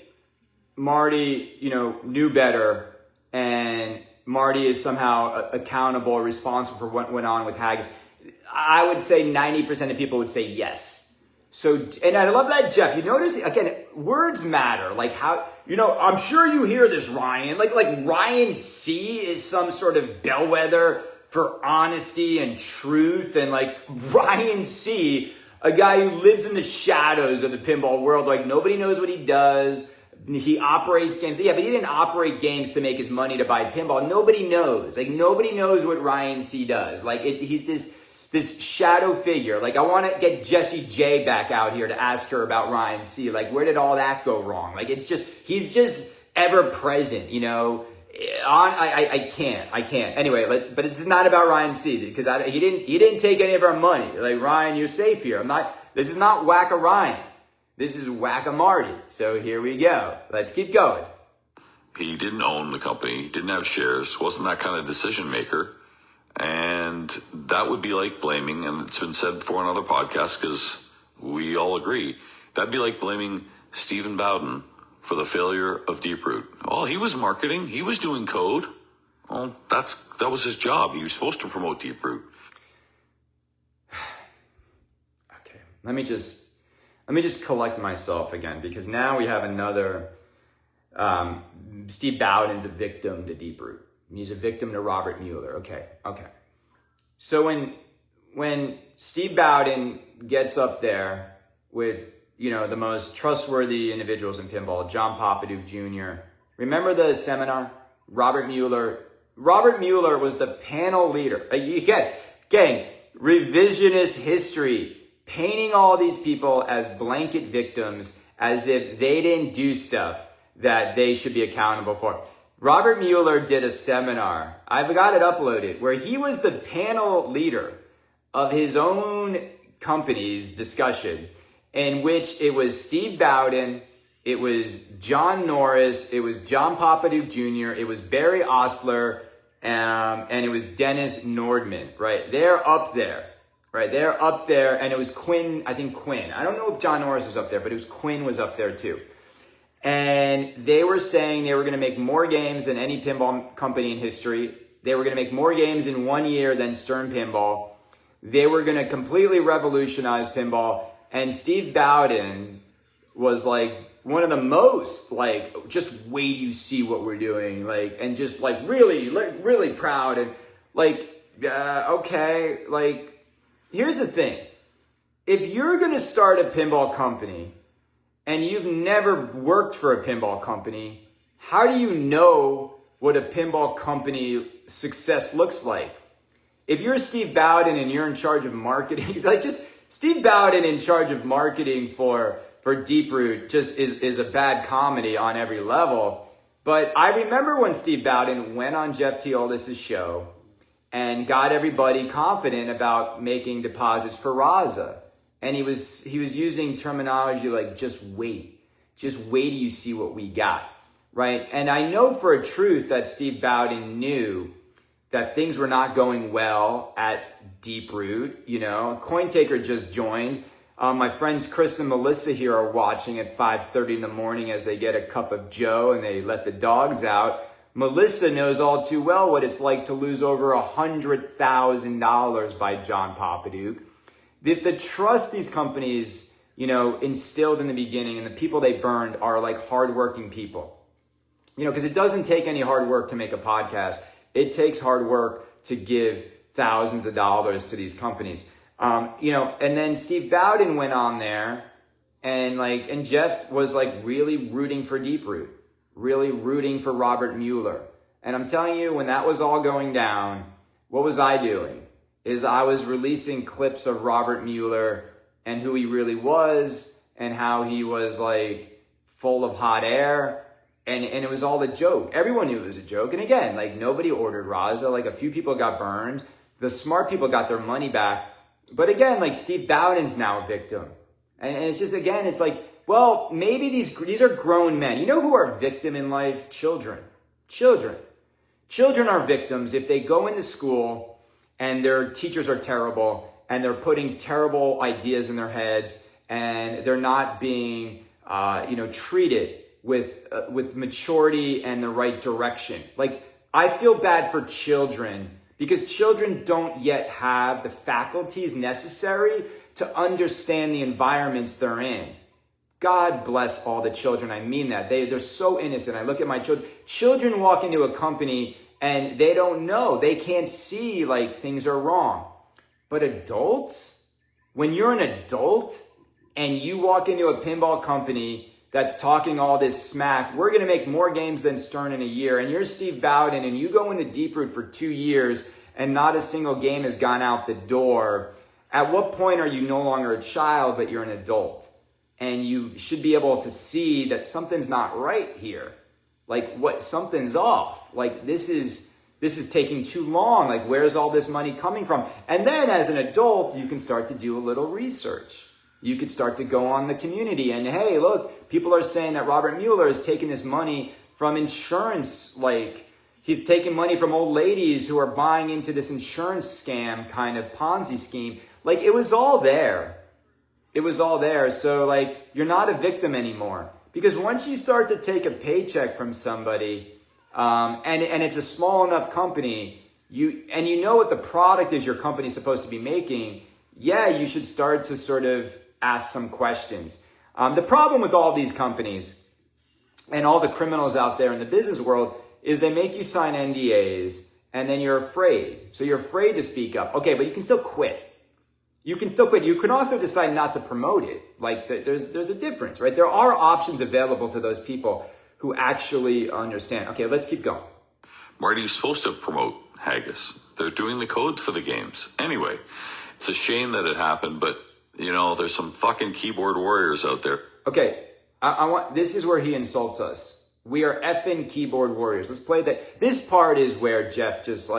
Marty, knew better and Marty is somehow accountable or responsible for what went on with Haggis? I would say 90% of people would say yes. So, and I love that, Jeff. You notice, again, words matter. Like how, I'm sure you hear this, Ryan. Like Ryan C is some sort of bellwether for honesty and truth. And like Ryan C, a guy who lives in the shadows of the pinball world, like nobody knows what he does. He operates games. Yeah, but he didn't operate games to make his money to buy pinball. Nobody knows. Like nobody knows what Ryan C does. Like he's this shadow figure. Like I want to get Jessie J back out here to ask her about Ryan C. Like where did all that go wrong? Like he's just ever present, I can't. Anyway, but it's not about Ryan C because he didn't take any of our money. Like Ryan, you're safe here. This is not Whack-a-Ryan. This is Whack-a-Marty. So here we go. Let's keep going. He didn't own the company, didn't have shares, wasn't that kind of decision maker. And that would be like blaming, and it's been said before on other podcasts because we all agree, that'd be like blaming Stephen Bowden for the failure of Deeproot. Well, he was marketing, he was doing code. Well, that was his job. He was supposed to promote Deeproot. Okay, let me just collect myself again, because now we have another, Steve Bowden's a victim to Deeproot. He's a victim to Robert Mueller. Okay. So when Steve Bowden gets up there with, the most trustworthy individuals in pinball, John Popaduke Jr., remember the seminar? Robert Mueller was the panel leader. Gang, revisionist history, painting all these people as blanket victims as if they didn't do stuff that they should be accountable for. Robert Mueller did a seminar, I've got it uploaded, where he was the panel leader of his own company's discussion, in which it was Steve Bowden, it was John Norris, it was John Popaduke Jr., it was Barry Osler, and it was Dennis Nordman, right? They're up there, right? They're up there, and it was Quinn. I don't know if John Norris was up there, but it was Quinn was up there too. And they were saying they were going to make more games than any pinball company in history. They were going to make more games in 1 year than Stern Pinball. They were going to completely revolutionize pinball. And Steve Bowden was like one of the most like, just wait till you see what we're doing. Like, and just like really proud. And like, okay, like, here's the thing. If you're going to start a pinball company and you've never worked for a pinball company, how do you know what a pinball company success looks like? If you're Steve Bowden and you're in charge of marketing, like just Steve Bowden in charge of marketing for Deeproot just is a bad comedy on every level. But I remember when Steve Bowden went on Jeff Teolis' show and got everybody confident about making deposits for Raza. And he was using terminology like, just wait till you see what we got, right? And I know for a truth that Steve Bowden knew that things were not going well at Deeproot. You know, CoinTaker just joined. My friends Chris and Melissa here are watching at 5:30 in the morning as they get a cup of joe and they let the dogs out. Melissa knows all too well what it's like to lose over $100,000 by John Papaduke. The trust these companies, you know, instilled in the beginning and the people they burned are like hardworking people. You know, because it doesn't take any hard work to make a podcast. It takes hard work to give thousands of dollars to these companies. You know, and then Steve Bowden went on there and Jeff was like really rooting for Deeproot, really rooting for Robert Mueller. And I'm telling you, when that was all going down, what was I doing? Is I was releasing clips of Robert Mueller and who he really was and how he was like full of hot air. And it was all a joke. Everyone knew it was a joke. And again, like nobody ordered Raza. Like a few people got burned. The smart people got their money back. But again, like Steve Bowden's now a victim. And it's just, again, it's like, well, maybe these are grown men. You know who are victim in life? Children. Children are victims if they go into school and their teachers are terrible and they're putting terrible ideas in their heads and they're not being, treated with maturity and the right direction. Like, I feel bad for children because children don't yet have the faculties necessary to understand the environments they're in. God bless all the children. I mean that. They're so innocent. I look at my children. Children walk into a company and they don't know. They can't see like things are wrong. But adults, when you're an adult and you walk into a pinball company that's talking all this smack, we're going to make more games than Stern in a year, and you're Steve Bowden and you go into Deeproot for 2 years and not a single game has gone out the door, at what point are you no longer a child but you're an adult? And you should be able to see that something's not right here. Like something's off. Like this is taking too long. Like where's all this money coming from? And then as an adult, you can start to do a little research. You could start to go on the community and, hey, look, people are saying that Robert Mueller is taking this money from insurance. Like he's taking money from old ladies who are buying into this insurance scam kind of Ponzi scheme. Like it was all there. It was all there. So like, you're not a victim anymore. Because once you start to take a paycheck from somebody, and it's a small enough company, you know what the product is your company's supposed to be making, yeah, you should start to sort of ask some questions. The problem with all these companies and all the criminals out there in the business world is they make you sign NDAs and then you're afraid. So you're afraid to speak up. Okay, but you can still quit. You can still quit. You can also decide not to promote it. Like there's a difference, right? There are options available to those people who actually understand. Okay, let's keep going. Marty's supposed to promote Haggis. They're doing the codes for the games. Anyway, it's a shame that it happened, but there's some fucking keyboard warriors out there. Okay, this is where he insults us. We are effing keyboard warriors. Let's play that. This part is where Jeff just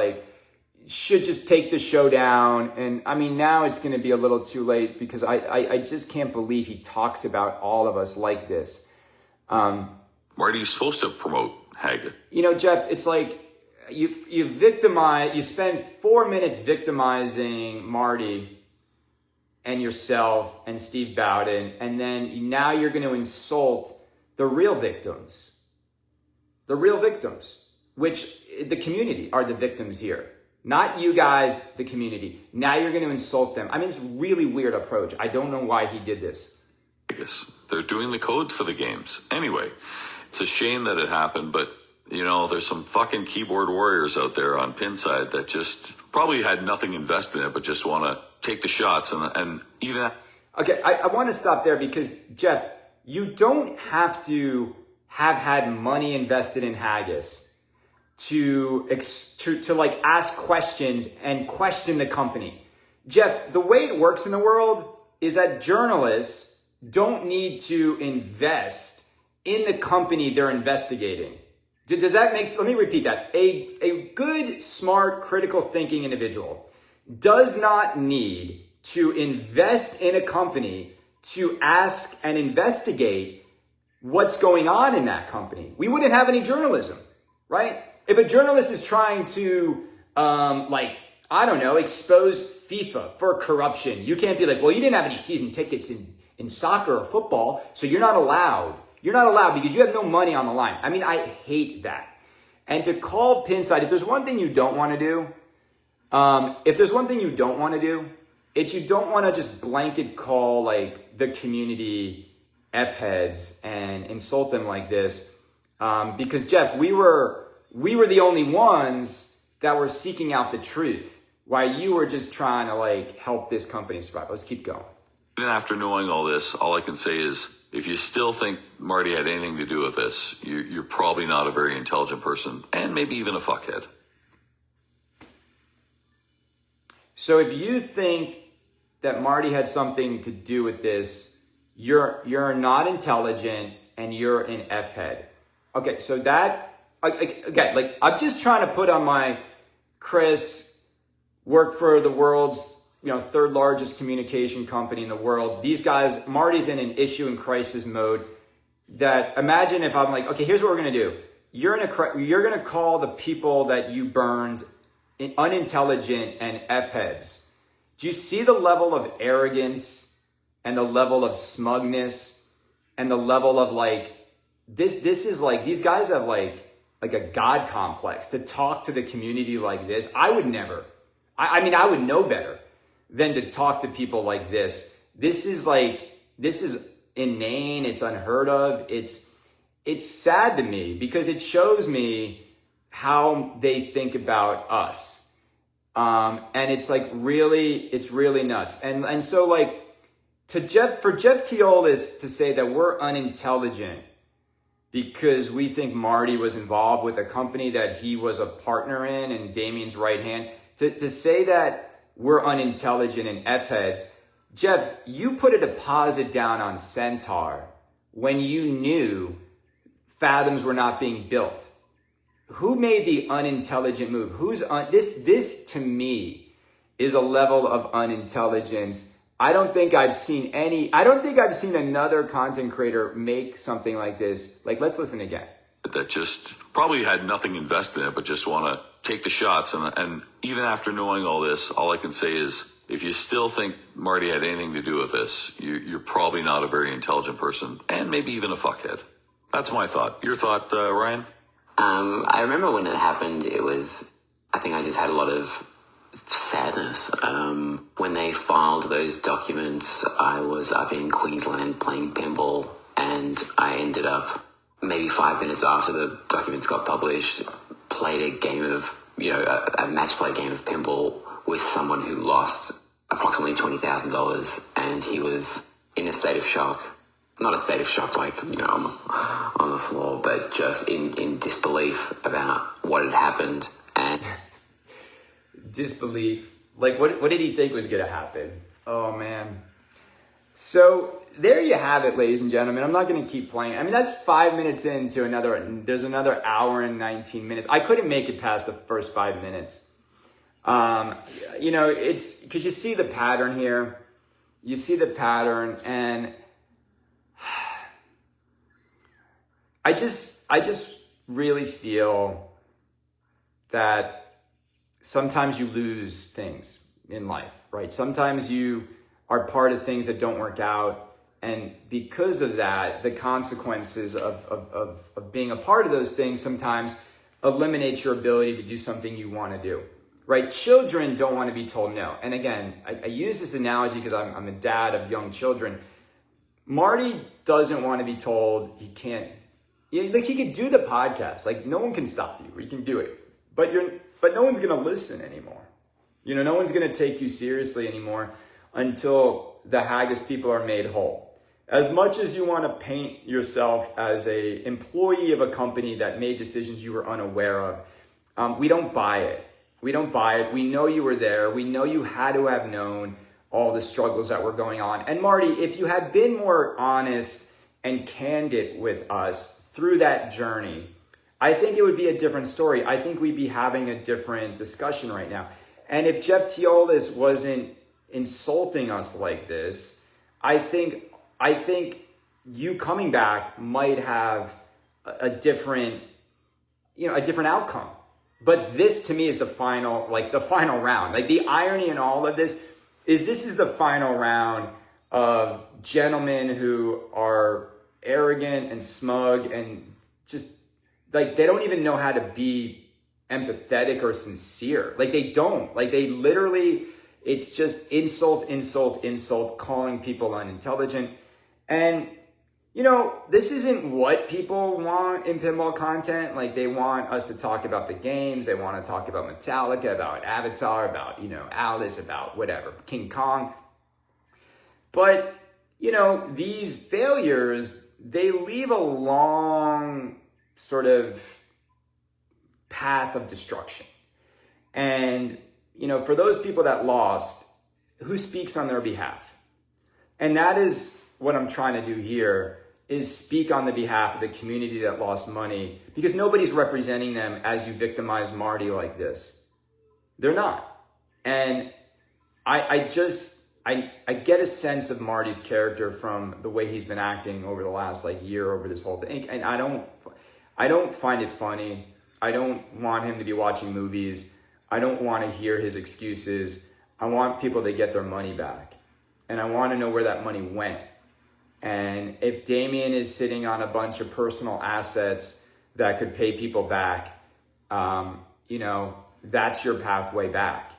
should just take the show down. And I mean, now it's going to be a little too late because I just can't believe he talks about all of us like this. Marty's supposed to promote Haggis. Jeff, it's like you spend 4 minutes victimizing Marty and yourself and Steve Bowden, and then now you're going to insult the real victims. The real victims, which the community are the victims here. Not you guys, the community. Now you're going to insult them. I mean, it's a really weird approach. I don't know why he did this. They're doing the codes for the games. Anyway, it's a shame that it happened, but, there's some fucking keyboard warriors out there on Pinside that just probably had nothing invested in it, but just want to take the shots and even... Okay, I want to stop there because, Jeff, you don't have to have had money invested in Haggis to ask questions and question the company. Jeff, the way it works in the world is that journalists don't need to invest in the company they're investigating. Does that make, let me repeat that. A good, smart, critical thinking individual does not need to invest in a company to ask and investigate what's going on in that company. We wouldn't have any journalism, right? If a journalist is trying to, expose FIFA for corruption, you can't be like, well, you didn't have any season tickets in soccer or football, so you're not allowed. You're not allowed because you have no money on the line. I mean, I hate that. And to call Pinside, if there's one thing you don't want to do, it's you don't want to just blanket call like the community F-heads and insult them like this. Because Jeff, we were the only ones that were seeking out the truth while you were just trying to like help this company survive. Let's keep going. Even after knowing all this, all I can say is, if you still think Marty had anything to do with this, you're probably not a very intelligent person, and maybe even a fuckhead. So if you think that Marty had something to do with this, you're not intelligent and you're an F-head. Okay, so that, again, like I'm just trying to put on my Chris, work for the world's third largest communication company in the world. These guys, Marty's in an issue and crisis mode. That imagine if I'm like, okay, here's what we're gonna do. You're gonna call the people that you burned unintelligent and F-heads. Do you see the level of arrogance and the level of smugness and the level of like this is like these guys have like a God complex to talk to the community like this. I would never. I mean, I would know better than to talk to people like this. This is inane. It's unheard of. It's sad to me because it shows me how they think about us. And it's like it's really nuts. And so like for Jeff Teolis to say that we're unintelligent because we think Marty was involved with a company that he was a partner in and Damian's right hand, to say that we're unintelligent and F-heads. Jeff, you put a deposit down on Centaur when you knew Fathoms were not being built. Who made the unintelligent move? This to me is a level of unintelligence. I don't think I've seen another content creator make something like this. Like, let's listen again. That just probably had nothing invested in it, but just want to take the shots. And even after knowing all this, all I can say is, if you still think Marty had anything to do with this, you're probably not a very intelligent person, and maybe even a fuckhead. That's my thought. Your thought, Ryan? I remember when it happened, I think I just had a lot of sadness. When they filed those documents, I was up in Queensland playing pinball, and I ended up, maybe 5 minutes after the documents got published, played a game of, a match play game of pinball with someone who lost approximately $20,000, and he was in a state of shock. Not a state of shock like, on the floor, but just in disbelief about what had happened. And disbelief. Like, what did he think was going to happen? Oh, man. So there you have it, ladies and gentlemen. I'm not going to keep playing. I mean, that's 5 minutes into there's another hour and 19 minutes. I couldn't make it past the first 5 minutes. It's because you see the pattern here. You see the pattern, and I just really feel that sometimes you lose things in life, right? Sometimes you are part of things that don't work out. And because of that, the consequences of being a part of those things sometimes eliminates your ability to do something you want to do, right? Children don't want to be told no. And again, I use this analogy because I'm a dad of young children. Marty doesn't want to be told he can't, like he could do the podcast. Like no one can stop you, or you can do it. But no one's going to listen anymore. No one's going to take you seriously anymore until the Haggis people are made whole. As much as you want to paint yourself as a employee of a company that made decisions you were unaware of, we don't buy it. We don't buy it. We know you were there. We know you had to have known all the struggles that were going on. And Marty, if you had been more honest and candid with us through that journey, I think it would be a different story. I think we'd be having a different discussion right now. And if Jeff Teolis wasn't insulting us like this, I think you coming back might have a different outcome. But this to me is the final round. Like the irony in all of this is the final round of gentlemen who are arrogant and smug and just like they don't even know how to be empathetic or sincere. Like they don't. Like they literally, it's just insult, insult, insult, calling people unintelligent. And this isn't what people want in pinball content. Like they want us to talk about the games. They want to talk about Metallica, about Avatar, about, Alice, about whatever, King Kong. But, these failures, they leave a long sort of path of destruction. And, for those people that lost, who speaks on their behalf? And that is what I'm trying to do here, is speak on the behalf of the community that lost money, because nobody's representing them as you victimize Marty like this. They're not. And I get a sense of Marty's character from the way he's been acting over the last year over this whole thing. And I don't find it funny. I don't want him to be watching movies. I don't want to hear his excuses. I want people to get their money back. And I want to know where that money went. And if Damian is sitting on a bunch of personal assets that could pay people back, that's your pathway back.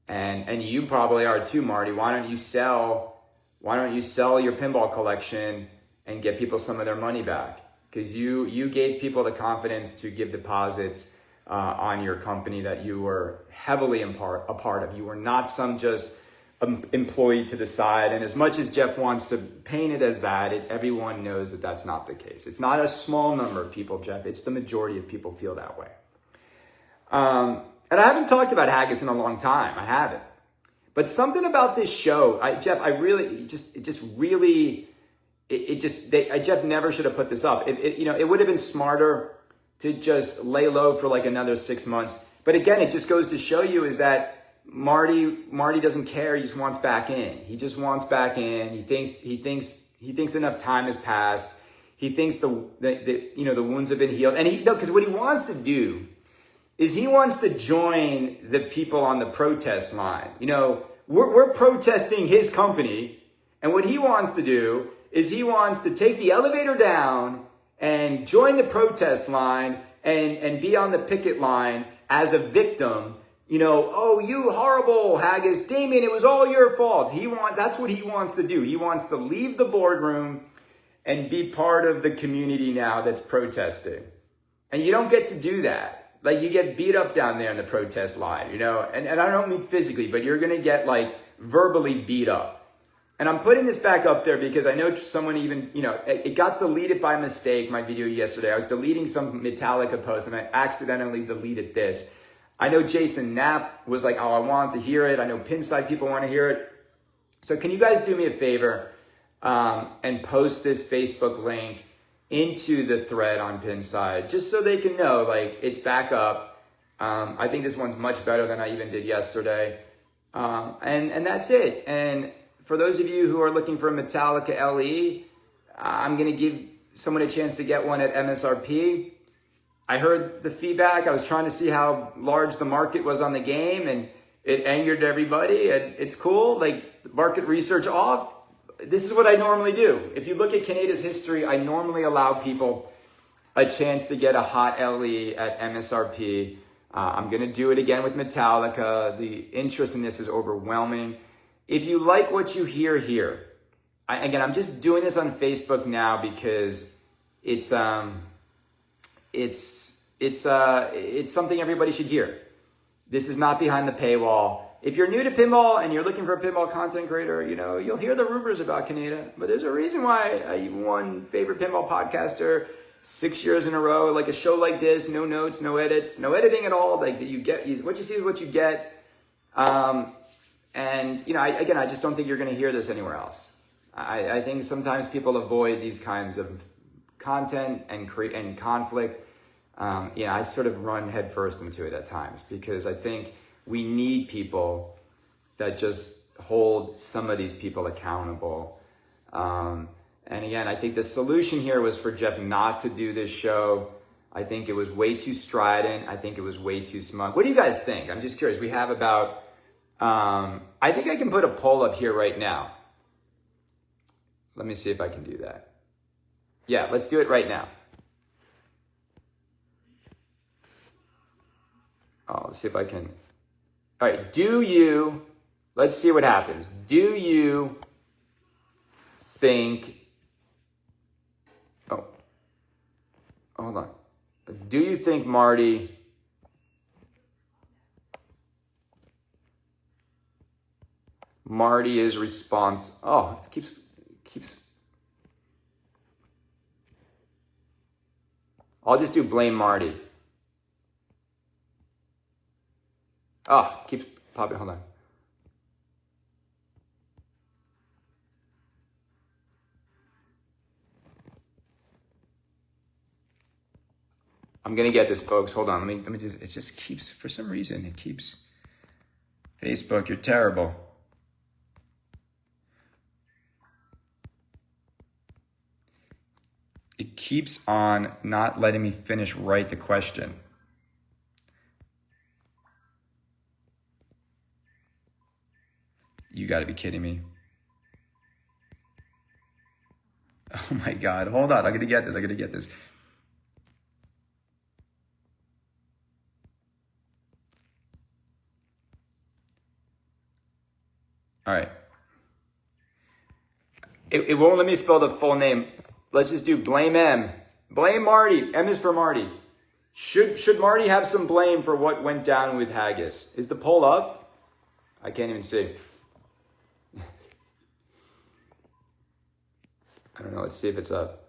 And you probably are too, Marty. Why don't you sell your pinball collection and get people some of their money back? Because you gave people the confidence to give deposits on your company that you were heavily a part of. You were not some just employee to the side. And as much as Jeff wants to paint it as that, everyone knows that that's not the case. It's not a small number of people, Jeff. It's the majority of people feel that way. And I haven't talked about Haggis in a long time. I haven't. But something about this show, Jeff never should have put this up. It would have been smarter to just lay low for another 6 months. But again, it just goes to show you is that Marty doesn't care. He just wants back in. He just wants back in. He thinks enough time has passed. He thinks the wounds have been healed. And because what he wants to do is he wants to join the people on the protest line. We're protesting his company, and what he wants to do is he wants to take the elevator down and join the protest line and be on the picket line as a victim. Oh, you horrible Haggis, Damian, it was all your fault. That's what he wants to do. He wants to leave the boardroom and be part of the community now that's protesting. And you don't get to do that. You get beat up down there in the protest line, and I don't mean physically, but you're going to get verbally beat up. And I'm putting this back up there because I know someone even, it got deleted by mistake, my video yesterday. I was deleting some Metallica post and I accidentally deleted this. I know Jason Knapp was like, oh, I want to hear it. I know Pinside people want to hear it. So can you guys do me a favor and post this Facebook link into the thread on Pinside, just so they can know, it's back up. I think this one's much better than I even did yesterday. And that's it. And for those of you who are looking for a Metallica LE, I'm going to give someone a chance to get one at MSRP. I heard the feedback. I was trying to see how large the market was on the game, and it angered everybody. And it's cool. Market research off. This is what I normally do. If you look at Kaneda's history, I normally allow people a chance to get a hot LE at MSRP. I'm going to do it again with Metallica. The interest in this is overwhelming. If you like what you hear here, I'm just doing this on Facebook now because it's something everybody should hear. This is not behind the paywall. If you're new to pinball and you're looking for a pinball content creator, you'll hear the rumors about Kaneda, but there's a reason why I won favorite pinball podcaster 6 years in a row. A show like this, no notes, no edits, no editing at all. You get what you see is what you get. And I just don't think you're going to hear this anywhere else. I think sometimes people avoid these kinds of content and conflict. I sort of run headfirst into it at times because I think we need people that just hold some of these people accountable. And again, I think the solution here was for Jeff not to do this show. I think it was way too strident. I think it was way too smug. What do you guys think? I'm just curious. We have about, I think I can put a poll up here right now. Let me see if I can do that. Yeah, let's do it right now. Oh, let's see if I can. All right, let's see what happens. Do you think, hold on. Do you think Marty is oh, it keeps. I'll just do blame Marty. Oh, keeps popping, hold on. I'm gonna get this, folks. Hold on. Let me just. It just keeps, for some reason, it keeps. Facebook, you're terrible. It keeps on not letting me finish write the question. You got to be kidding me. Oh my God! Hold on. I'm gonna get this. All right. It won't let me spell the full name. Let's just do blame M. Blame Marty. M is for Marty. Should Marty have some blame for what went down with Haggis? Is the poll up? I can't even see. I don't know. Let's see if it's up.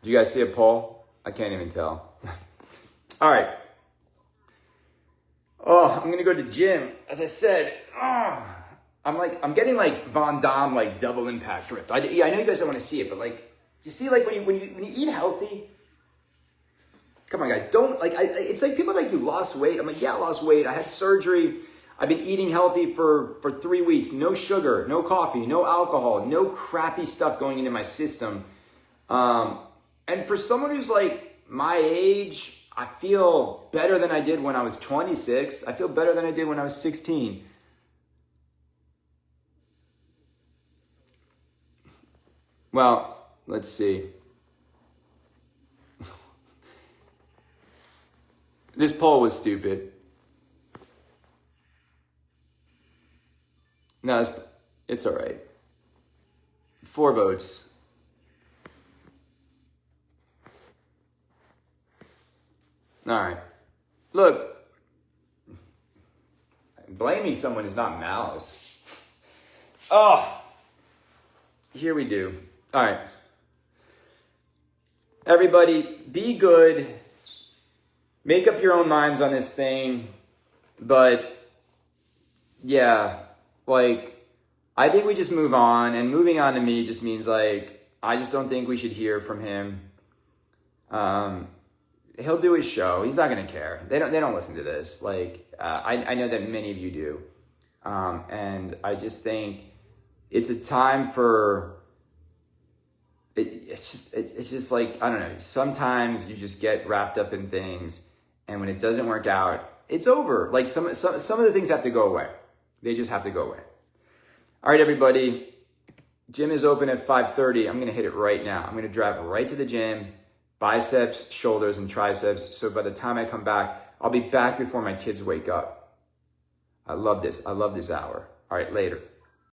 Do you guys see a poll? I can't even tell. All right. Oh, I'm going to go to the gym. As I said, I'm getting like Von Damme, like double impact grip. I know you guys don't want to see it, but like, you see, like when you eat healthy, come on guys, don't like, it's like people like, you lost weight. I'm like, yeah, I lost weight. I had surgery. I've been eating healthy for 3 weeks. No sugar, no coffee, no alcohol, no crappy stuff going into my system. And for someone who's like my age, I feel better than I did when I was 26. I feel better than I did when I was 16. Well, let's see. This poll was stupid. No, it's all right. 4 votes. All right. Look, blaming someone is not malice. Oh, here we do. All right. Everybody, be good. Make up your own minds on this thing. But, yeah, like, I think we just move on. And moving on to me just means, like, I just don't think we should hear from him. He'll do his show. He's not going to care. They don't listen to this. Like, I know that many of you do. And I just think it's a time for, it's just like, I don't know. Sometimes you just get wrapped up in things, and when it doesn't work out, it's over. Like some of the things have to go away. They just have to go away. All right, everybody. Gym is open at 5:30. I'm going to hit it right now. I'm going to drive right to the gym. Biceps, shoulders, and triceps. So by the time I come back, I'll be back before my kids wake up. I love this. I love this hour. All right, later.